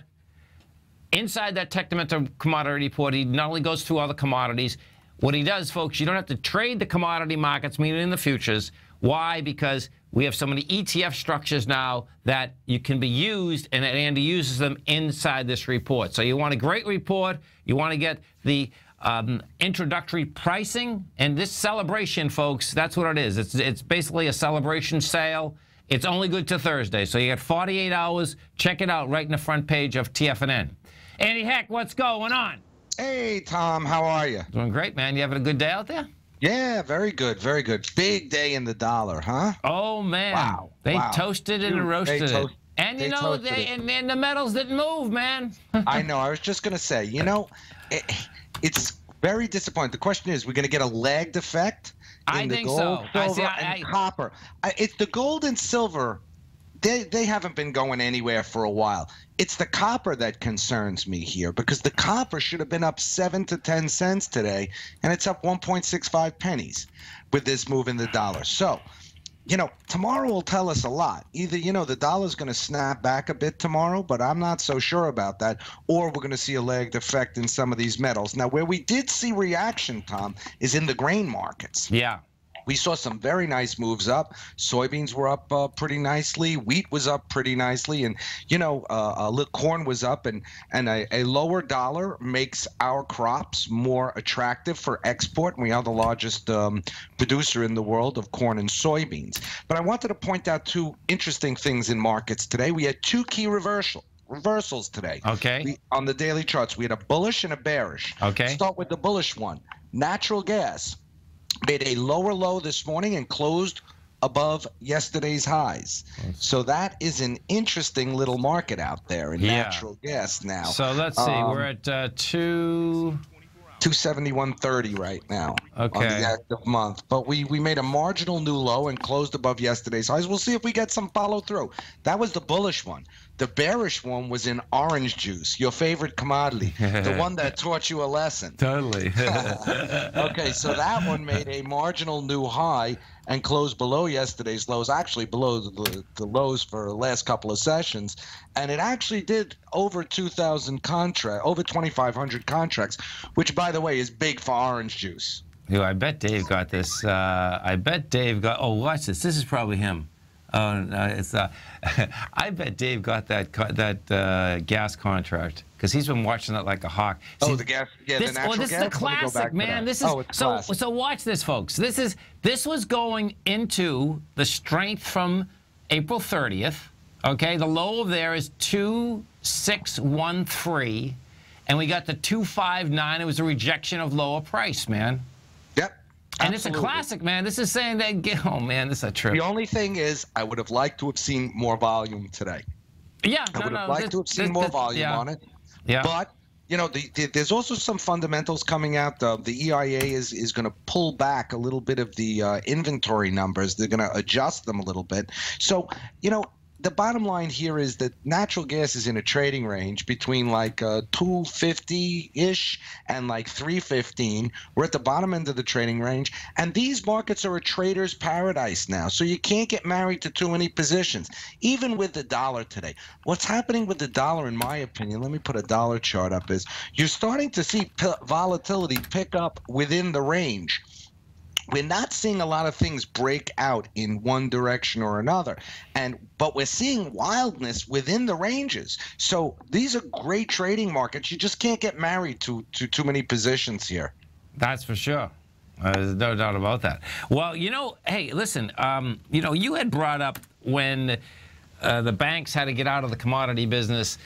Inside that Technomental Commodity Report, he not only goes through all the commodities, what he does, folks, you don't have to trade the commodity markets, meaning in the futures. Why? Because we have so many ETF structures now that you can be used, and Andy uses them inside this report. So you want a great report. You want to get the introductory pricing. And this celebration, folks, that's what it is. It's basically a celebration sale. It's only good to Thursday. So you got 48 hours. Check it out right in the front page of TFNN. Andy Heck, what's going on? Hey, Tom. How are you? Doing great, man. You having a good day out there? Yeah, very good, very good. Big day in the dollar, huh? Oh, man. Wow. They toasted and roasted it. And, you know, and the metals didn't move, man. I know. I was just going to say, you know, it's very disappointing. The question is, we're going to get a lagged effect in the gold, silver, and copper. It's the gold and silver. They haven't been going anywhere for a while. It's the copper that concerns me here, because the copper should have been up 7 to 10 cents today, and it's up 1.65 pennies with this move in the dollar. So, you know, tomorrow will tell us a lot. Either, you know, the dollar's going to snap back a bit tomorrow, but I'm not so sure about that, or we're going to see a lagged effect in some of these metals. Now, where we did see reaction, Tom, is in the grain markets. Yeah. We saw some very nice moves up. Soybeans were up pretty nicely. Wheat was up pretty nicely. And, you know, corn was up. And a lower dollar makes our crops more attractive for export. And we are the largest producer in the world of corn and soybeans. But I wanted to point out two interesting things in markets today. We had two key reversals today. Okay. On the daily charts, we had a bullish and a bearish. Okay. Start with the bullish one. Natural gas made a lower low this morning and closed above yesterday's highs. So that is an interesting little market out there in natural gas now. So let's see. We're at 271.30 right now on the active month. But we made a marginal new low and closed above yesterday's highs. We'll see if we get some follow through. That was the bullish one. The bearish one was in orange juice, your favorite commodity, the one that taught you a lesson. Totally. Okay, so that one made a marginal new high and closed below yesterday's lows, actually below the lows for the last couple of sessions. And it actually did over 2,000 contracts, over 2,500 contracts, which, by the way, is big for orange juice. Yo, I bet Dave got this. I bet Dave got, oh, watch this. This is probably him. It's I bet Dave got that gas contract because he's been watching it like a hawk. Oh, the gas, yeah, the natural gas. This is a classic, man. This is so watch this, folks. This was going into the strength from April 30th. Okay, the low there is 2,613, and we got the 259. It was a rejection of lower price, man. And it's a classic, man. This is saying that, oh, man, this is a trip. The only thing is, I would have liked to have seen more volume today. Yeah, I would have liked to have seen more volume on it. Yeah. But, you know, there's also some fundamentals coming out. The EIA is going to pull back a little bit of the inventory numbers. They're going to adjust them a little bit. So, you know, the bottom line here is that natural gas is in a trading range between like 250-ish and like 315. We're at the bottom end of the trading range, and these markets are a trader's paradise now. So you can't get married to too many positions, even with the dollar today. What's happening with the dollar, in my opinion, let me put a dollar chart up, is you're starting to see volatility pick up within the range. We're not seeing a lot of things break out in one direction or another, but we're seeing wildness within the ranges. So these are great trading markets. You just can't get married to too many positions here. That's for sure. There's no doubt about that. Well, hey, listen, you had brought up when the banks had to get out of the commodity business.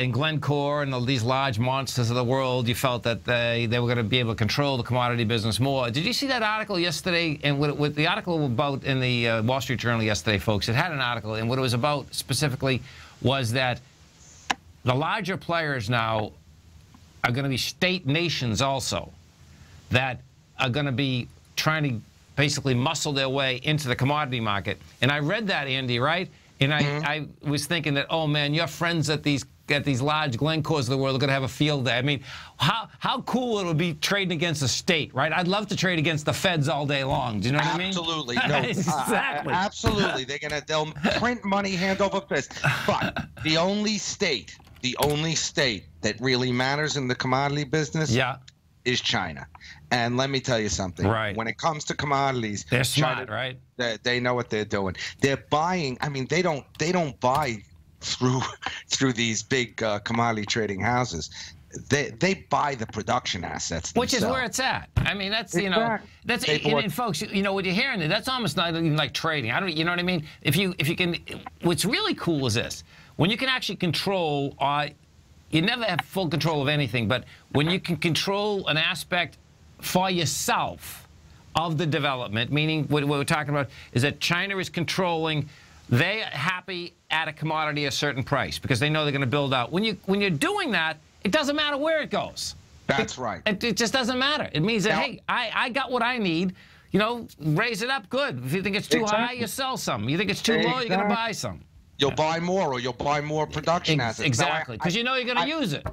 In Glencore and these large monsters of the world, you felt that they were going to be able to control the commodity business more. Did you see that article yesterday? And what the article about in the Wall Street Journal yesterday, folks, it had an article, and what it was about specifically was that the larger players now are going to be state nations also that are going to be trying to basically muscle their way into the commodity market. And I read that, Andy, right? And I was thinking that, oh, man, your friends at these large Glencores of the world are going to have a field day. I mean, how cool it would be trading against a state, right? I'd love to trade against the feds all day long. Do you know what I mean? Absolutely. No, exactly. Absolutely. They'll print money hand over fist. But the only state that really matters in the commodity business is China. And let me tell you something. Right. When it comes to commodities, they're smart, China, right? They know what they're doing. They're buying. I mean, they don't buy through these big commodity trading houses. They buy the production assets themselves. Which is where it's at. I mean, that's that's and folks, what you're hearing, that's almost not even like trading. You know what I mean? If you can, what's really cool is this: when you can actually control. You never have full control of anything, but when you can control an aspect for yourself of the development, meaning what we're talking about is that China is controlling, they're happy at a commodity a certain price because they know they're going to build out. When you're doing that, it doesn't matter where it goes. That's right. It just doesn't matter. It means that, hey, I got what I need. Raise it up, good. If you think it's too high, you sell some. You think it's too low, you're going to buy some. You'll buy more, or you'll buy more production assets. Exactly, because you know you're going to use it.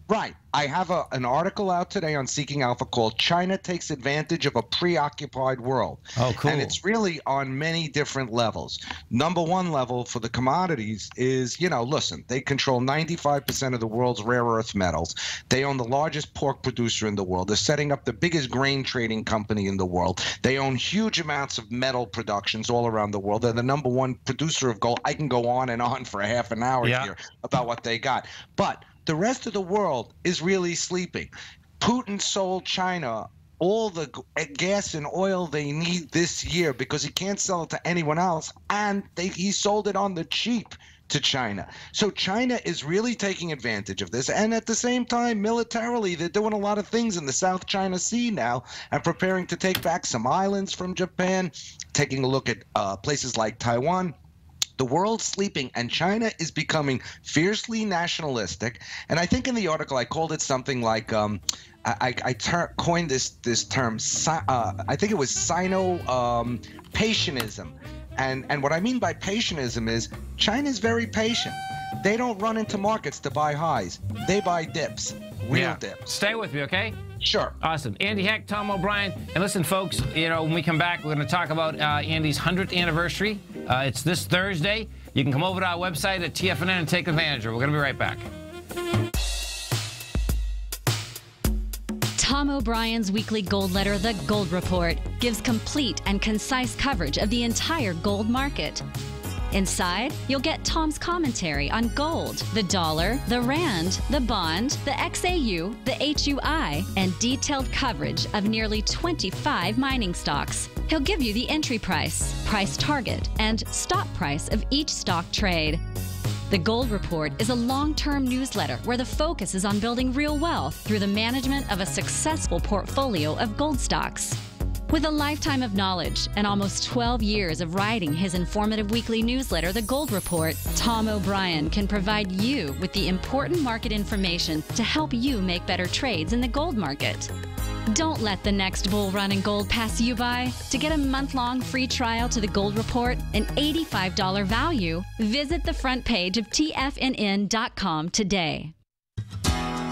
Right. I have an article out today on Seeking Alpha called China Takes Advantage of a Preoccupied World. Oh, cool. And it's really on many different levels. Number one level for the commodities is, listen, they control 95% of the world's rare earth metals. They own the largest pork producer in the world. They're setting up the biggest grain trading company in the world. They own huge amounts of metal productions all around the world. They're the number one producer of gold. I can go on and on for a half an hour here about what they got. But the rest of the world is really sleeping. Putin sold China all the gas and oil they need this year because he can't sell it to anyone else, and he sold it on the cheap to China. So China is really taking advantage of this, and at the same time, militarily, they're doing a lot of things in the South China Sea now and preparing to take back some islands from Japan, taking a look at places like Taiwan. The world's sleeping, and China is becoming fiercely nationalistic. And I think in the article I called it something like I coined this term. I think it was Sino-patientism. And what I mean by patientism is China is very patient. They don't run into markets to buy highs. They buy dips, real dips. Stay with me, okay? Sure. Awesome. Andy Heck, Tom O'Brien. And listen, folks, when we come back, we're going to talk about Andy's 100th anniversary. It's this Thursday. You can come over to our website at TFNN and take advantage of it. We're going to be right back. Tom O'Brien's weekly gold letter, The Gold Report, gives complete and concise coverage of the entire gold market. Inside, you'll get Tom's commentary on gold, the dollar, the rand, the bond, the XAU, the HUI, and detailed coverage of nearly 25 mining stocks. He'll give you the entry price, price target, and stop price of each stock trade. The Gold Report is a long-term newsletter where the focus is on building real wealth through the management of a successful portfolio of gold stocks. With a lifetime of knowledge and almost 12 years of writing his informative weekly newsletter, The Gold Report, Tom O'Brien can provide you with the important market information to help you make better trades in the gold market. Don't let the next bull run in gold pass you by. To get a month-long free trial to The Gold Report, an $85 value, visit the front page of TFNN.com today.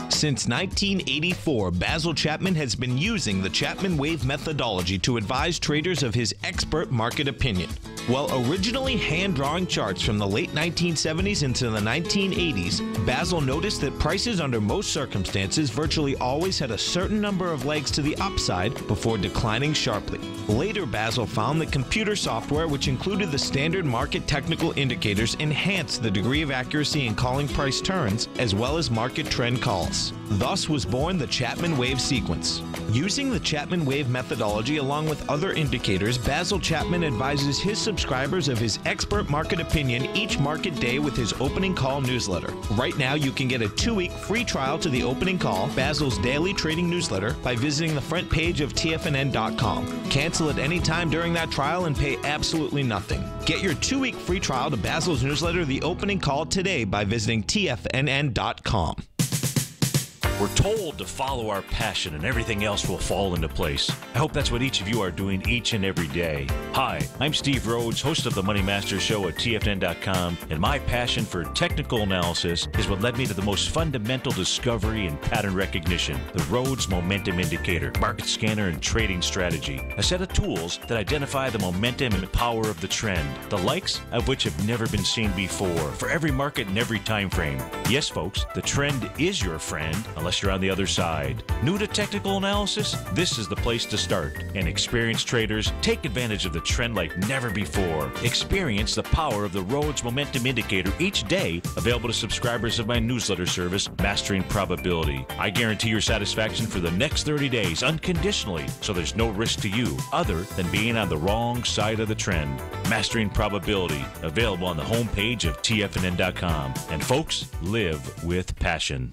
Since 1984, Basil Chapman has been using the Chapman Wave methodology to advise traders of his expert market opinion. While originally hand-drawing charts from the late 1970s into the 1980s, Basil noticed that prices under most circumstances virtually always had a certain number of legs to the upside before declining sharply. Later, Basil found that computer software, which included the standard market technical indicators, enhanced the degree of accuracy in calling price turns, as well as market trend calls. Thus was born the Chapman Wave sequence. Using the Chapman Wave methodology along with other indicators, Basil Chapman advises his subscribers of his expert market opinion each market day with his opening call newsletter. Right now, you can get a 2-week free trial to the opening call, Basil's daily trading newsletter, by visiting the front page of TFNN.com. Cancel at any time during that trial and pay absolutely nothing. Get your 2-week free trial to Basil's newsletter, The Opening Call, today by visiting TFNN.com. We're told to follow our passion and everything else will fall into place. I hope that's what each of you are doing each and every day. Hi, I'm Steve Rhodes, host of the Money Master Show at TFNN.com, and my passion for technical analysis is what led me to the most fundamental discovery in pattern recognition, the Rhodes Momentum Indicator, market scanner, and trading strategy, a set of tools that identify the momentum and power of the trend, the likes of which have never been seen before, for every market and every time frame. Yes, folks, the trend is your friend, unless you're on the other side. New to technical analysis? This is the place to start. And experienced traders take advantage of the trend like never before. Experience the power of the Rhodes Momentum Indicator each day, available to subscribers of my newsletter service, Mastering Probability. I guarantee your satisfaction for the next 30 days unconditionally, so there's no risk to you other than being on the wrong side of the trend. Mastering Probability, available on the homepage of TFNN.com. And folks, live with passion.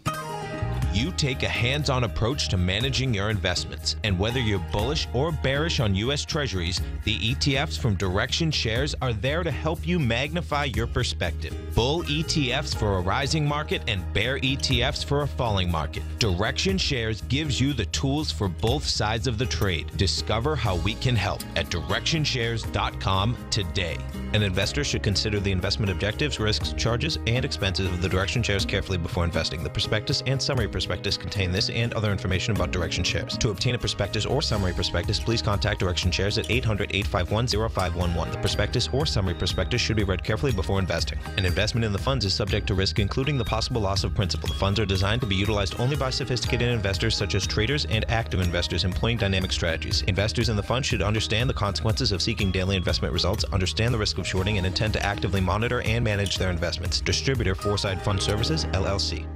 You take a hands-on approach to managing your investments, and whether you're bullish or bearish on U.S. Treasuries, the ETFs from Direction Shares are there to help you magnify your perspective. Bull ETFs for a rising market and bear ETFs for a falling market. Direction Shares gives you the tools for both sides of the trade. Discover how we can help at DirectionShares.com today. An investor should consider the investment objectives, risks, charges, and expenses of the Direction Shares carefully before investing. The prospectus and summary prospectus contain this and other information about Direction Shares. To obtain a prospectus or summary prospectus, please contact Direction Shares at 800-851-0511. The prospectus or summary prospectus should be read carefully before investing. An investment in the funds is subject to risk, including the possible loss of principal. The funds are designed to be utilized only by sophisticated investors such as traders and active investors employing dynamic strategies. Investors in the fund should understand the consequences of seeking daily investment results, understand the risk of shorting, and intend to actively monitor and manage their investments. Distributor, Foreside Fund Services, LLC.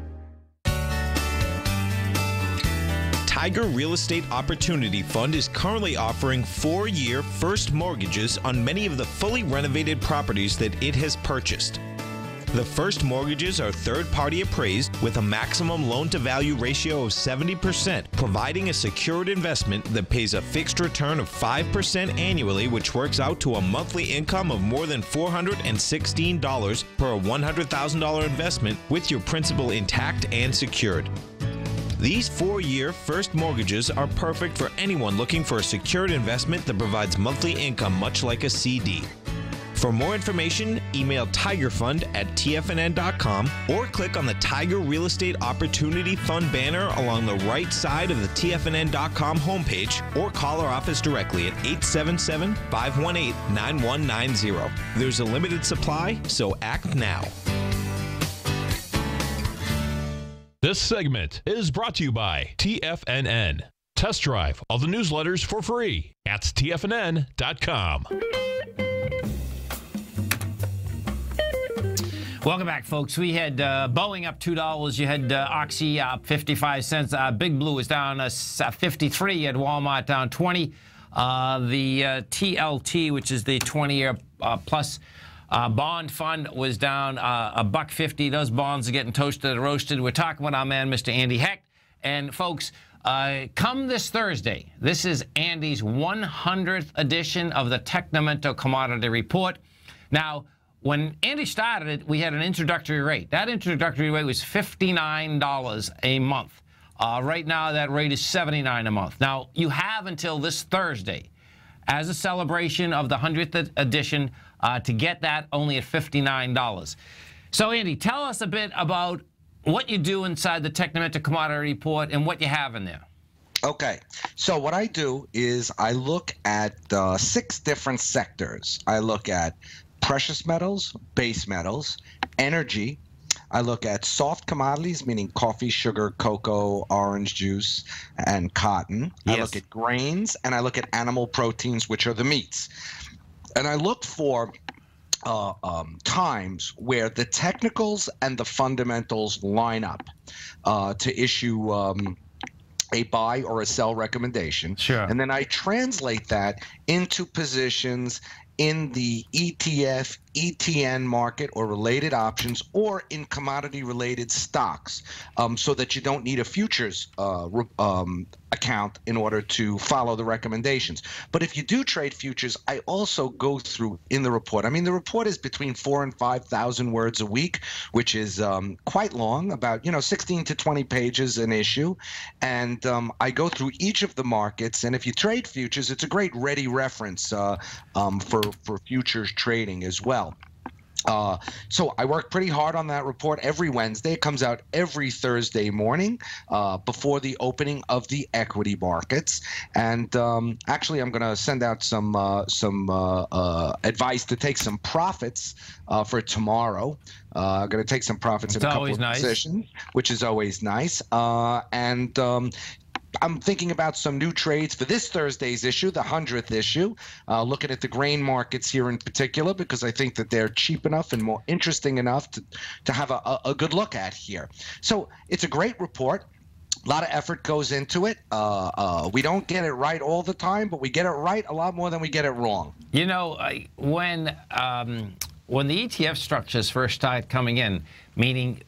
Tiger Real Estate Opportunity Fund is currently offering 4-year first mortgages on many of the fully renovated properties that it has purchased. The first mortgages are third-party appraised with a maximum loan-to-value ratio of 70%, providing a secured investment that pays a fixed return of 5% annually, which works out to a monthly income of more than $416 per $100,000 investment with your principal intact and secured. These 4-year first mortgages are perfect for anyone looking for a secured investment that provides monthly income much like a CD. For more information, email tigerfund@tfnn.com or click on the Tiger Real Estate Opportunity Fund banner along the right side of the tfnn.com homepage, or call our office directly at 877-518-9190. There's a limited supply, so act now. This segment is brought to you by TFNN. Test drive all the newsletters for free at TFNN.com. Welcome back, folks. We had Boeing up $2. You had Oxy up 55 cents. Big Blue is down 53. You had Walmart down 20. The TLT, which is the 20-year plus bond fund, was down $1.50. Those bonds are getting toasted and roasted. We're talking with our man, Mr. Andy Hecht. And, folks, Come this Thursday, this is Andy's 100th edition of the Technomento Commodity Report. Now, when Andy started it, we had an introductory rate. That introductory rate was $59 a month. Right now, that rate is $79 a month. Now, you have until this Thursday, as a celebration of the 100th edition, to get that only at $59. So, Andy, tell us a bit about what you do inside the Technomento Commodity Report and what you have in there. Okay, so what I do is I look at 6 different sectors. I look at precious metals, base metals, energy. I look at soft commodities, meaning coffee, sugar, cocoa, orange juice, and cotton. Yes. I look at grains, and I look at animal proteins, which are the meats. And I look for times where the technicals and the fundamentals line up to issue a buy or a sell recommendation. Sure. And then I translate that into positions in the ETF, ETN market or related options, or in commodity-related stocks, so that you don't need a futures account in order to follow the recommendations. But if you do trade futures, I also go through in the report. I mean, the report is between 4,000 and 5,000 words a week, which is quite long, about 16 to 20 pages an issue. And I go through each of the markets. And if you trade futures, it's a great ready reference for futures trading as well. So I work pretty hard on that report every Wednesday. It comes out every Thursday morning before the opening of the equity markets. And actually, I'm going to send out some advice to take some profits for tomorrow. I'm going to take some profits in a couple of positions, which is always nice. I'm thinking about some new trades for this Thursday's issue, the 100th issue, looking at the grain markets here in particular, because I think that they're cheap enough and more interesting enough to have a good look at here. So it's a great report. A lot of effort goes into it. We don't get it right all the time, but we get it right a lot more than we get it wrong. You know, when the ETF structures first started coming in, meaning,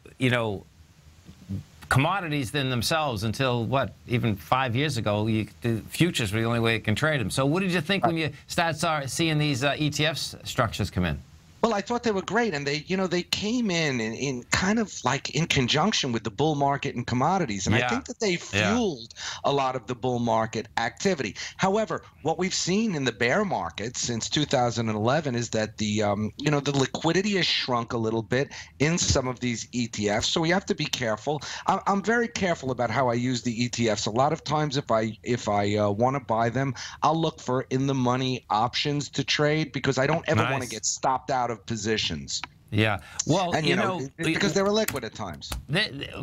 commodities in themselves until, even 5 years ago, the futures were the only way you can trade them. So what did you think when you start seeing these ETF structures come in? Well, I thought they were great, and they came in kind of like in conjunction with the bull market and commodities, and I think that they fueled a lot of the bull market activity. However, what we've seen in the bear market since 2011 is that the liquidity has shrunk a little bit in some of these ETFs, so we have to be careful. I'm very careful about how I use the ETFs. A lot of times, if I want to buy them, I'll look for in the money options to trade, because I don't ever want to get stopped out of positions. Yeah, well, and because they were liquid at times.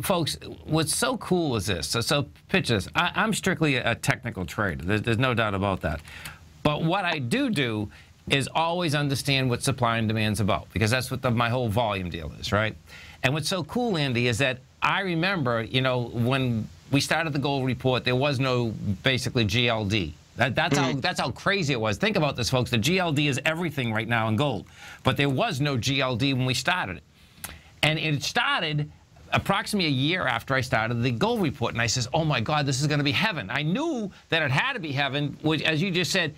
Folks, what's so cool is this. So picture this. I'm strictly a technical trader. There's no doubt about that. But what I do is always understand what supply and demand's about, because that's what my whole volume deal is, right? And what's so cool, Andy, is that I remember, when we started the gold report, there was no basically GLD. That's how crazy it was. Think about this, folks. The GLD is everything right now in gold. But there was no GLD when we started it. And it started approximately a year after I started the gold report. And I says, oh, my God, this is going to be heaven. I knew that it had to be heaven, which, as you just said,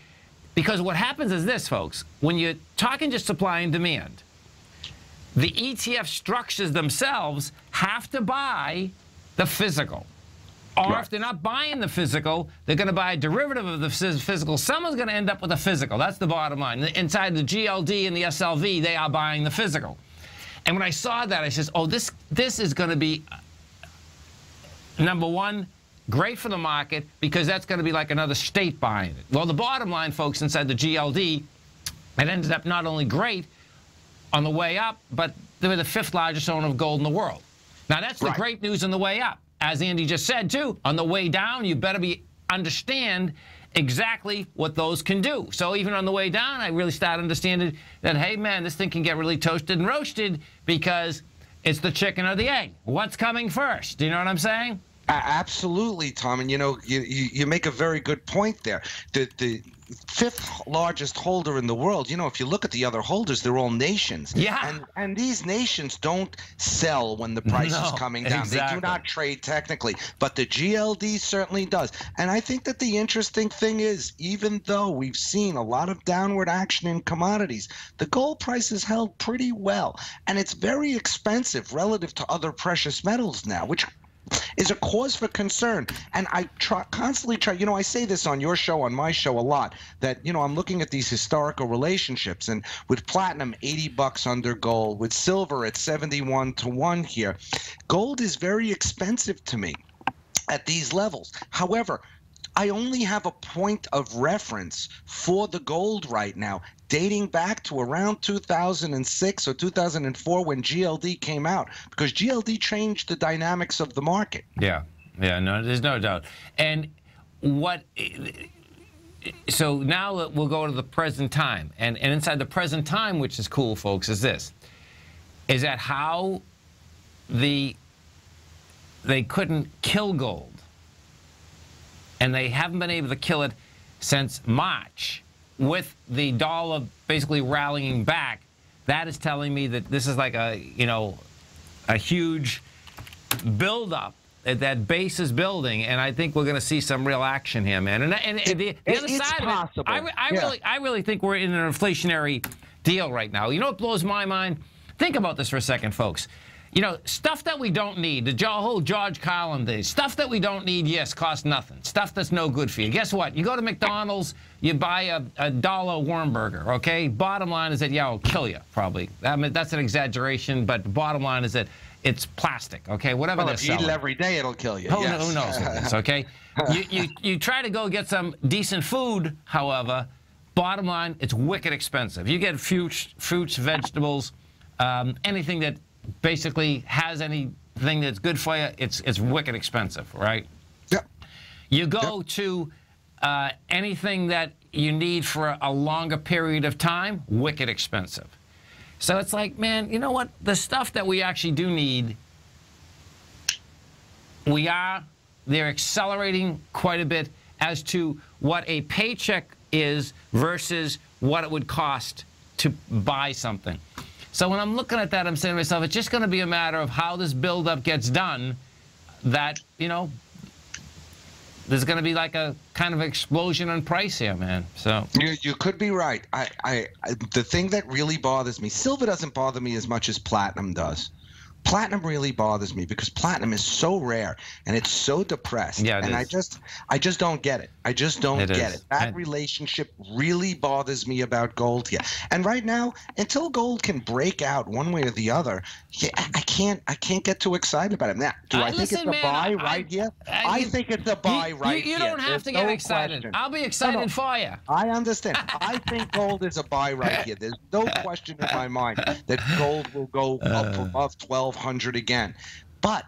because what happens is this, folks. When you're talking just supply and demand, the ETF structures themselves have to buy the physical. Or if they're not buying the physical, they're going to buy a derivative of the physical. Someone's going to end up with a physical. That's the bottom line. Inside the GLD and the SLV, they are buying the physical. And when I saw that, I said, oh, this is going to be, number one, great for the market, because that's going to be like another state buying it. Well, the bottom line, folks, inside the GLD, it ended up not only great on the way up, but they were the 5th largest owner of gold in the world. Now, that's the great news on the way up. As Andy just said, too, on the way down, you better understand exactly what those can do. So even on the way down, I really started understanding that, hey, man, this thing can get really toasted and roasted, because it's the chicken or the egg. What's coming first? Do you know what I'm saying? Absolutely, Tom. And, you make a very good point there. fifth largest holder in the world. You know, if you look at the other holders, they're all nations. Yeah. And these nations don't sell when the price is coming down. Exactly. They do not trade technically, but the GLD certainly does. And I think that the interesting thing is, even though we've seen a lot of downward action in commodities, the gold price has held pretty well. And it's very expensive relative to other precious metals now, which is a cause for concern. And I constantly try, you know, I say this on your show, on my show a lot, that, you know, I'm looking at these historical relationships, and with platinum $80 under gold, with silver at 71 to 1 here, gold is very expensive to me at these levels. However, I only have a point of reference for the gold right now, dating back to around 2006 or 2004 when GLD came out, because GLD changed the dynamics of the market. Yeah, no, there's no doubt. And so now we'll go to the present time. And inside the present time, which is cool, folks, is this. Is that how they couldn't kill gold. And they haven't been able to kill it since March, with the dollar basically rallying back. That is telling me that this is like a, you know, a huge buildup. That base is building, and I think we're going to see some real action here, man. And the other side of it, I really think we're in an inflationary deal right now. You know what blows my mind? Think about this for a second, folks. You know, stuff that we don't need, the whole George Carlin days, stuff that we don't need, yes, costs nothing. Stuff that's no good for you. Guess what? You go to McDonald's, you buy a dollar worm burger, okay? Bottom line is that, yeah, it'll kill you, probably. I mean, that's an exaggeration, but the bottom line is that it's plastic, okay? Whatever they're selling. If you eat it every day, it'll kill you. Who knows what it is, okay? You try to go get some decent food, however, bottom line, it's wicked expensive. You get fruits, vegetables, anything that basically has anything that's good for you, it's wicked expensive, right? Yep. You go to anything that you need for a longer period of time, wicked expensive. So it's like, man, you know what? The stuff that we actually do need, they're accelerating quite a bit as to what a paycheck is versus what it would cost to buy something. So when I'm looking at that, I'm saying to myself, it's just going to be a matter of how this buildup gets done, that, you know, there's going to be like a kind of explosion in price here, man. So you could be right. The thing that really bothers me, silver doesn't bother me as much as platinum does. Platinum really bothers me because platinum is so rare and it's so depressed. Yeah, and I just don't get it. I just don't get it. That relationship really bothers me about gold here. And right now, until gold can break out one way or the other, I can't get too excited about it. Now, do I think it's a buy right here? I think it's a buy right here. You don't have to get excited. I'll be excited for you. I understand. I think gold is a buy right here. There's no question in my mind that gold will go up above 1,200 again. But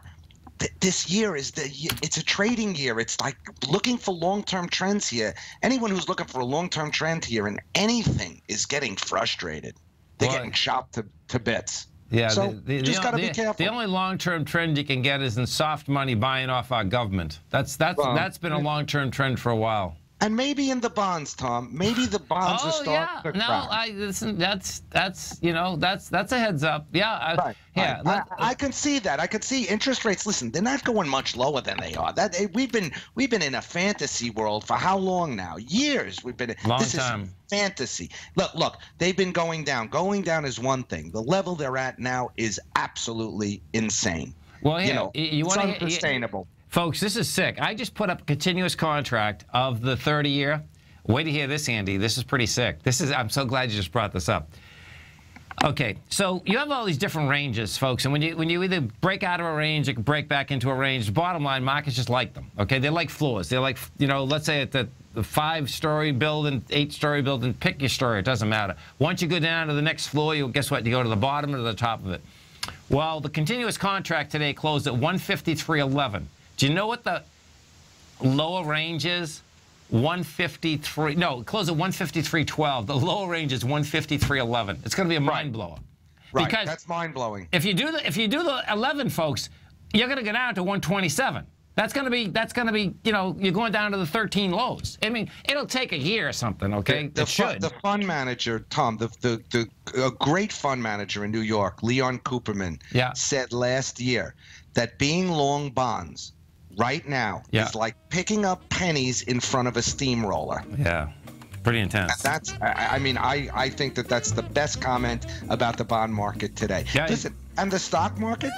this year it's a trading year. It's like looking for long-term trends here. Anyone who's looking for a long-term trend here in anything is getting frustrated. They're getting chopped to bits. Yeah, so you just got to be careful. The only long-term trend you can get is in soft money buying off our government. That's been a long-term trend for a while. And maybe in the bonds, Tom. Maybe the bonds are starting to crack. Listen, that's a heads up. Yeah, I can see that. I can see interest rates. Listen, they're not going much lower than they are. We've been in a fantasy world for how long now? Years. We've been long this time. Is fantasy. Look, they've been going down. Going down is one thing. The level they're at now is absolutely insane. Well, yeah, it's unsustainable. Folks, this is sick. I just put up a continuous contract of the 30-year. Wait to hear this, Andy. This is pretty sick. I'm so glad you just brought this up. Okay, so you have all these different ranges, folks, and when you either break out of a range, you can break back into a range. The bottom line, markets just like them. Okay, they're like floors. They're like, you know, let's say at the 5-story building, 8-story building, pick your story. It doesn't matter. Once you go down to the next floor, guess what? You go to the bottom or to the top of it. Well, the continuous contract today closed at 153.11. Do you know what the lower range is? 153. No, it closed at 153.12. The lower range is 153.11. It's going to be a mind blower. Right. Because that's mind blowing. If you do the 11, folks, you're going to go down to 127. That's gonna be, you know, you're going down to the 13 lows. I mean, it'll take a year or something, okay? The fund manager, Tom, a great fund manager in New York, Leon Cooperman, said last year that being long bonds right now is like picking up pennies in front of a steamroller. Yeah. Pretty intense. And I think that's the best comment about the bond market today. Yeah. Listen, and the stock market?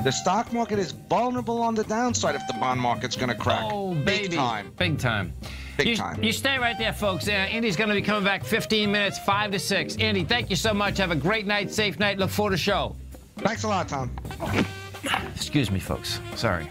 The stock market is vulnerable on the downside if the bond market's going to crack. Oh, baby. Big time. Big time. Big time. You stay right there, folks. Andy's going to be coming back 15 minutes, 5 to 6. Andy, thank you so much. Have a great night, safe night. Look forward to the show. Thanks a lot, Tom. Excuse me, folks. Sorry.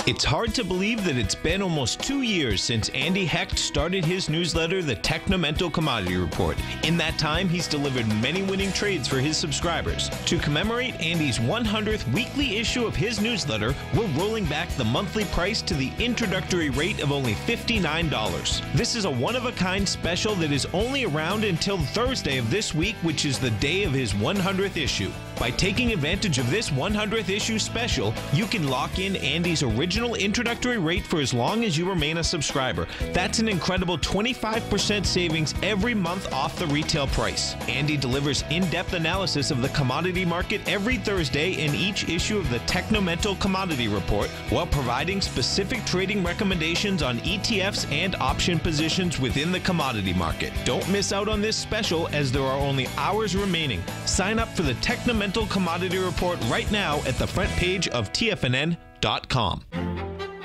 It's hard to believe that it's been almost 2 years since Andy Hecht started his newsletter, the Technomental Commodity Report. In that time, he's delivered many winning trades for his subscribers. To commemorate Andy's 100th weekly issue of his newsletter, we're rolling back the monthly price to the introductory rate of only $59. This is a one-of-a-kind special that is only around until Thursday of this week, which is the day of his 100th issue. By taking advantage of this 100th issue special, you can lock in Andy's original introductory rate for as long as you remain a subscriber. That's an incredible 25% savings every month off the retail price. Andy delivers in-depth analysis of the commodity market every Thursday in each issue of the Technomental Commodity Report, while providing specific trading recommendations on ETFs and option positions within the commodity market. Don't miss out on this special, as there are only hours remaining. Sign up for the Technomental Commodity Report right now at the front page of TFNN.com.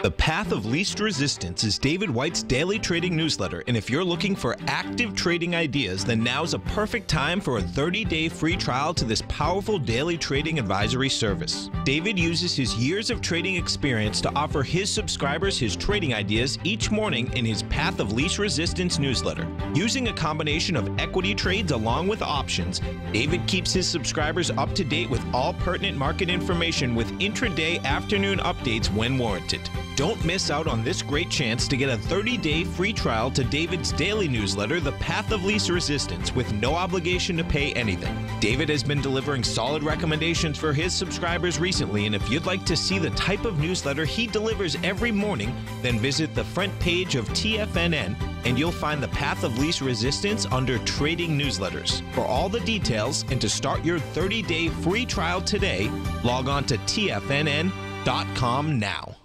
The Path of Least Resistance is David White's daily trading newsletter, and if you're looking for active trading ideas, then now's a perfect time for a 30-day free trial to this powerful daily trading advisory service. David uses his years of trading experience to offer his subscribers his trading ideas each morning in his Path of Least Resistance newsletter. Using a combination of equity trades along with options, David keeps his subscribers up to date with all pertinent market information with intraday afternoon updates when warranted. Don't miss out on this great chance to get a 30-day free trial to David's daily newsletter, The Path of Least Resistance, with no obligation to pay anything. David has been delivering solid recommendations for his subscribers recently, and if you'd like to see the type of newsletter he delivers every morning, then visit the front page of TFNN, and you'll find The Path of Least Resistance under Trading Newsletters. For all the details and to start your 30-day free trial today, log on to TFNN.com now.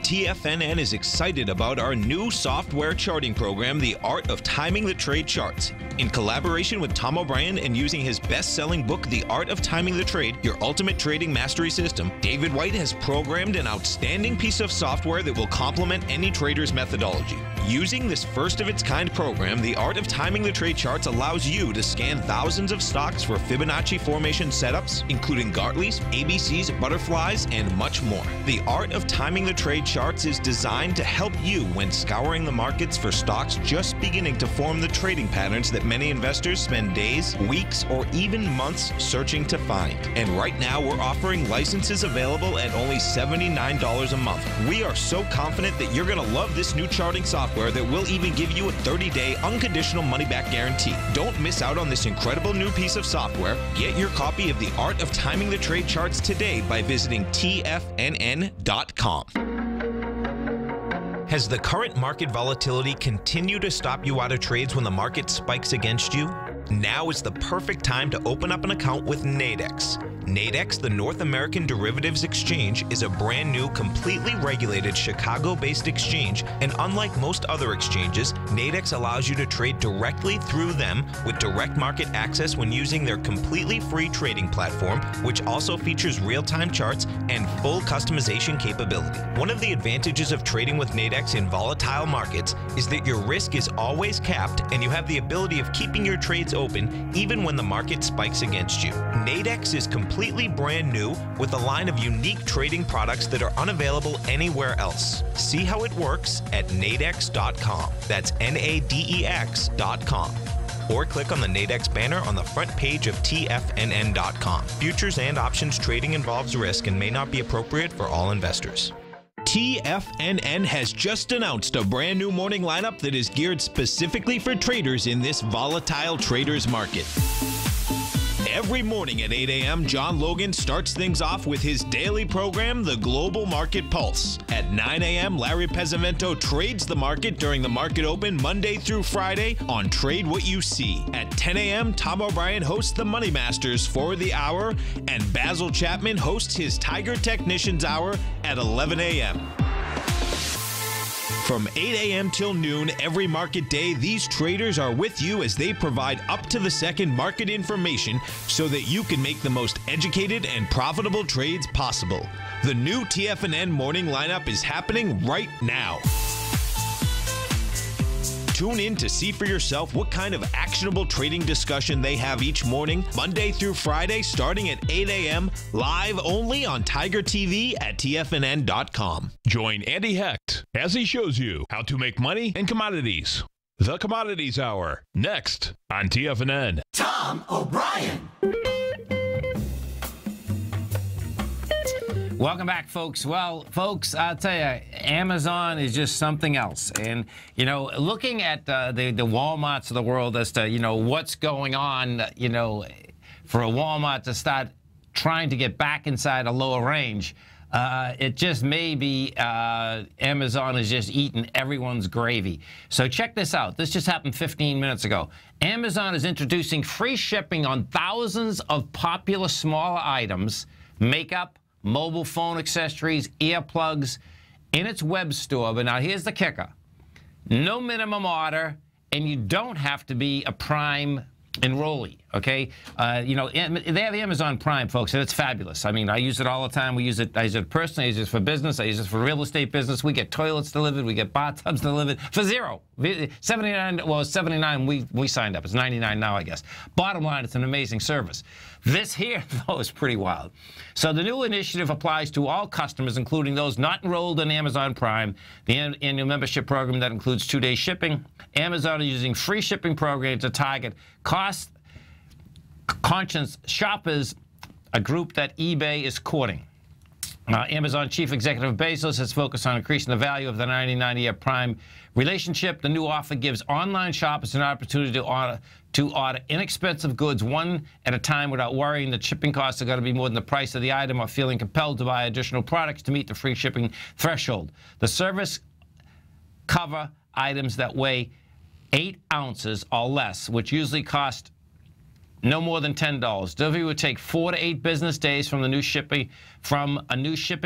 TFNN is excited about our new software charting program, The Art of Timing the Trade Charts. In collaboration with Tom O'Brien and using his best-selling book, The Art of Timing the Trade, Your Ultimate Trading Mastery System, David White has programmed an outstanding piece of software that will complement any trader's methodology. Using this first-of-its-kind program, The Art of Timing the Trade Charts allows you to scan thousands of stocks for Fibonacci formation setups, including Gartley's, ABC's, butterflies, and much more. The Art of Timing the Trade Charts is designed to help you when scouring the markets for stocks just beginning to form the trading patterns that many investors spend days, weeks, or even months searching to find. And right now, we're offering licenses available at only $79 a month. We are so confident that you're going to love this new charting software that will even give you a 30-day unconditional money-back guarantee. Don't miss out on this incredible new piece of software. Get your copy of The Art of Timing the Trade Charts today by visiting TFNN.com. Has the current market volatility continued to stop you out of trades when the market spikes against you? Now is the perfect time to open up an account with Nadex. Nadex, the North American Derivatives Exchange, is a brand new, completely regulated Chicago-based exchange, and unlike most other exchanges, Nadex allows you to trade directly through them with direct market access when using their completely free trading platform, which also features real-time charts and full customization capability. One of the advantages of trading with Nadex in volatile markets is that your risk is always capped, and you have the ability of keeping your trades open even when the market spikes against you. Nadex is completely brand new with a line of unique trading products that are unavailable anywhere else. See how it works at nadex.com. That's NADEX.com. Or click on the Nadex banner on the front page of TFNN.com. Futures and options trading involves risk and may not be appropriate for all investors. TFNN has just announced a brand new morning lineup that is geared specifically for traders in this volatile traders market. Every morning at 8 a.m., John Logan starts things off with his daily program, The Global Market Pulse. At 9 a.m., Larry Pesavento trades the market during the market open Monday through Friday on Trade What You See. At 10 a.m., Tom O'Brien hosts the Money Masters for the hour, and Basil Chapman hosts his Tiger Technicians Hour at 11 a.m. From 8 a.m. till noon every market day, these traders are with you as they provide up-to-the-second market information so that you can make the most educated and profitable trades possible. The new TFNN morning lineup is happening right now. Tune in to see for yourself what kind of actionable trading discussion they have each morning, Monday through Friday, starting at 8 a.m., live only on Tiger TV at TFNN.com. Join Andy Hecht as he shows you how to make money in commodities. The Commodities Hour, next on TFNN. Tom O'Brien. Welcome back, folks. Well, folks, I'll tell you, Amazon is just something else. And, you know, looking at the Walmarts of the world as to, you know, what's going on, you know, for a Walmart to start trying to get back inside a lower range, it just may be Amazon is just eating everyone's gravy. So check this out. This just happened 15 minutes ago. Amazon is introducing free shipping on thousands of popular smaller items, makeup, mobile phone accessories, earplugs, in its web store. But now here's the kicker. No minimum order, and you don't have to be a Prime enrollee, okay? You know, they have Amazon Prime, folks, and it's fabulous. I mean, I use it all the time. I use it personally. I use it for business. I use it for real estate business. We get toilets delivered. We get bathtubs delivered for zero. 79, well, 79 we signed up. It's 99 now, I guess. Bottom line, it's an amazing service. This here, though, is pretty wild. So the new initiative applies to all customers, including those not enrolled in Amazon Prime, the annual membership program that includes 2-day shipping. Amazon is using free shipping program to target cost-conscious shoppers, a group that eBay is courting. Amazon Chief Executive Bezos has focused on increasing the value of the 99-year Prime relationship. The new offer gives online shoppers an opportunity to order inexpensive goods one at a time without worrying that shipping costs are going to be more than the price of the item or feeling compelled to buy additional products to meet the free shipping threshold. The service cover items that weigh 8 ounces or less, which usually cost no more than $10. Delivery would take 4 to 8 business days from a new shipping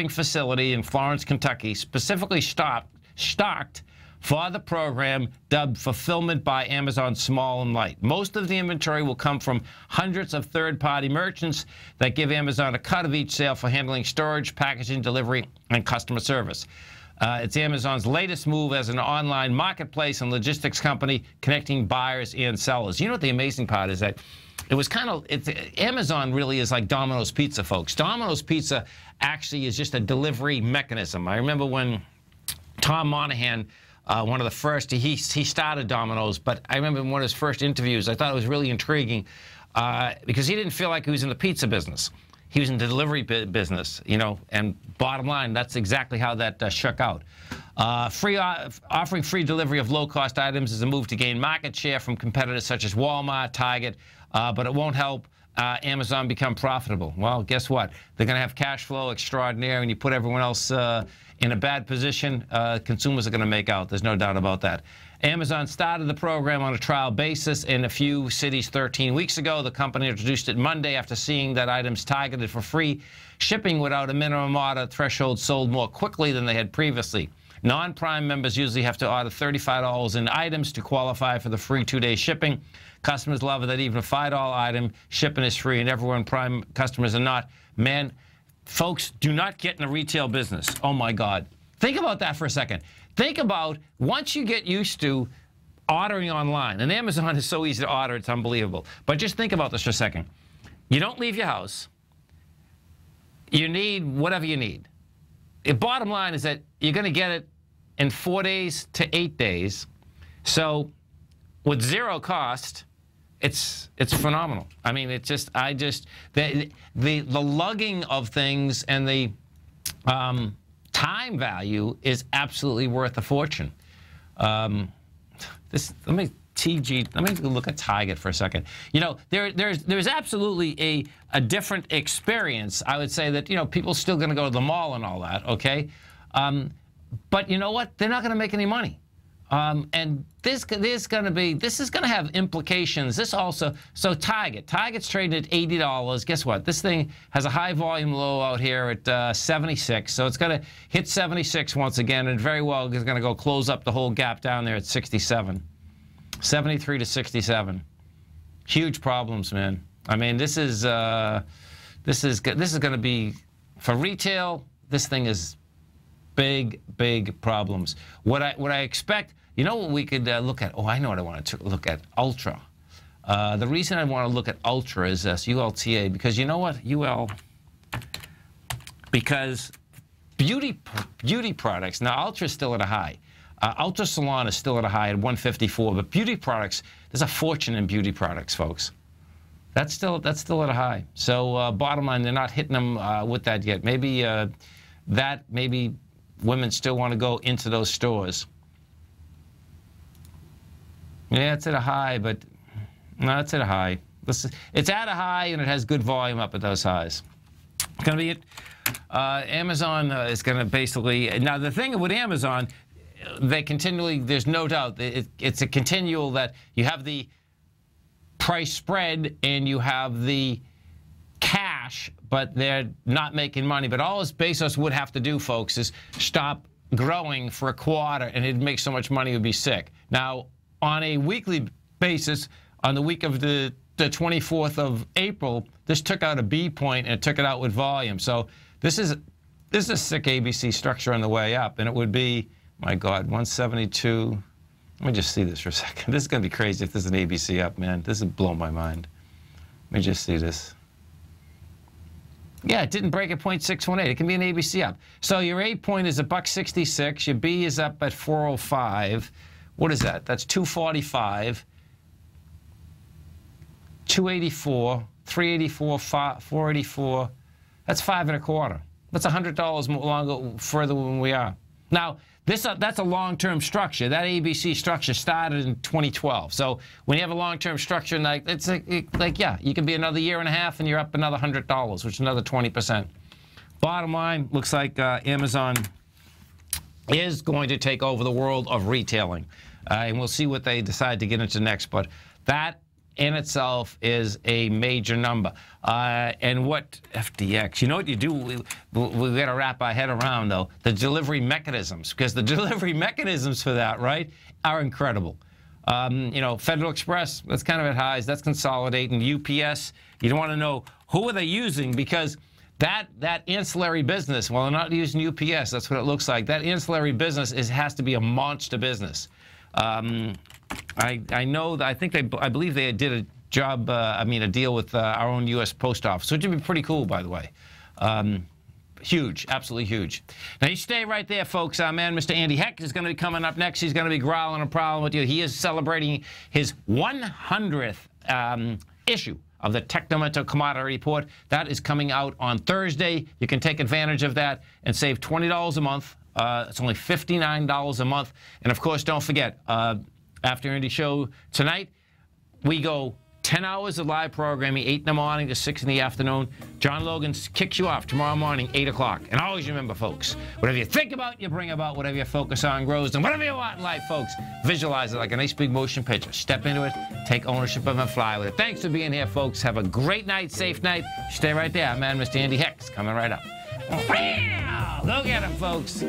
facility in Florence, Kentucky, specifically stocked for the program dubbed Fulfillment by Amazon Small and Light. Most of the inventory will come from hundreds of third-party merchants that give Amazon a cut of each sale for handling storage, packaging, delivery, and customer service. It's Amazon's latest move as an online marketplace and logistics company connecting buyers and sellers. You know what the amazing part is? That it was kind of, Amazon really is like Domino's Pizza, folks. Domino's Pizza actually is just a delivery mechanism. I remember when Tom Monahan, one of the first, he started Domino's, but I remember in one of his first interviews, I thought it was really intriguing because he didn't feel like he was in the pizza business. He was in the delivery business, you know, and bottom line, that's exactly how that shook out. Offering free delivery of low-cost items is a move to gain market share from competitors such as Walmart, Target, but it won't help Amazon become profitable. Well, guess what? They're going to have cash flow extraordinaire, and you put everyone else in a bad position, consumers are going to make out. There's no doubt about that. Amazon started the program on a trial basis in a few cities 13 weeks ago. The company introduced it Monday after seeing that items targeted for free shipping without a minimum order threshold sold more quickly than they had previously. Non-Prime members usually have to order $35 in items to qualify for the free 2-day shipping. Customers love it that even a $5 item shipping is free, and everyone Prime customers are not. Man, folks, do not get in the retail business. Oh, my God. Think about that for a second. Think about once you get used to ordering online, and Amazon is so easy to order, it's unbelievable. But just think about this for a second. You don't leave your house. You need whatever you need. The bottom line is that you're going to get it in 4 days to 8 days. So with zero cost, it's phenomenal. I mean, it's just, the lugging of things and the time value is absolutely worth a fortune. Let me TG. Let me look at Target for a second. You know, there's absolutely a different experience. I would say that, you know, people still going to go to the mall and all that, okay? But you know what? They're not going to make any money. And this is going to have implications. This also, so Target's trading at $80. Guess what? This thing has a high volume low out here at 76. So it's going to hit 76 once again, and very well is going to go close up the whole gap down there at 67, 73 to 67. Huge problems, man. I mean, this is going to be for retail. This thing is big problems. What I expect, you know what we could look at? Oh, I know what I want to look at, Ultra. The reason I want to look at Ultra is this, ULTA, because you know what, because beauty products, now Ultra's still at a high. Ultra Salon is still at a high at 154, but beauty products, there's a fortune in beauty products, folks. That's still at a high. So bottom line, they're not hitting them with that yet. Maybe maybe women still want to go into those stores. Yeah, it's at a high, but no, it's at a high. It's at a high, and it has good volume up at those highs. It's going to be it. Amazon is going to basically, now the thing with Amazon, they continually, there's no doubt, it's a continual that you have the price spread and you have the cash, but they're not making money. But all Bezos would have to do, folks, is stop growing for a quarter, and it'd make so much money it would be sick. Now, on a weekly basis, on the week of the 24th of April, this took out a B point and it took it out with volume. So this is a sick ABC structure on the way up, and it would be, my God, 172. Let me just see this for a second. This is going to be crazy if this is an ABC up, man. This is blowing my mind. Let me just see this. Yeah, it didn't break at 0.618. It can be an ABC up. So your A point is $1.66. Your B is up at 405. What is that? That's 245, 284, 384, 484. That's 5 1/4. That's $100 further than we are. Now, that's a long-term structure. That ABC structure started in 2012. So when you have a long-term structure, like it's like yeah, you can be another year and a half and you're up another $100, which is another 20%. Bottom line, looks like Amazon is going to take over the world of retailing. And we'll see what they decide to get into next. But that in itself is a major number. And what FDX, you know what you do? We've got to wrap our head around, though, the delivery mechanisms, because the delivery mechanisms for that, right, are incredible. You know, Federal Express, that's kind of at highs. That's consolidating. UPS, you don't want to know who are they using, because that ancillary business, well, they're not using UPS. That's what it looks like. That ancillary business has to be a monster business. I know that I believe they did a job, a deal with our own U.S. Post Office, which would be pretty cool, by the way. Huge, absolutely huge. Now, you stay right there, folks. Our man, Mr. Andy Heck, is going to be coming up next. He's going to be growling a problem with you. He is celebrating his 100th issue of the Technomental Commodity Report. That is coming out on Thursday. You can take advantage of that and save $20 a month. It's only $59 a month. And, of course, don't forget, after Andy's show tonight, we go 10 hours of live programming, 8 in the morning to 6 in the afternoon. John Logan kicks you off tomorrow morning, 8 o'clock. And always remember, folks, whatever you think about, you bring about. Whatever you focus on grows. And whatever you want in life, folks, visualize it like a nice big motion picture. Step into it, take ownership of it, and fly with it. Thanks for being here, folks. Have a great night, safe night. Stay right there. Man, Mr. Andy Heck's coming right up. Go get him, folks.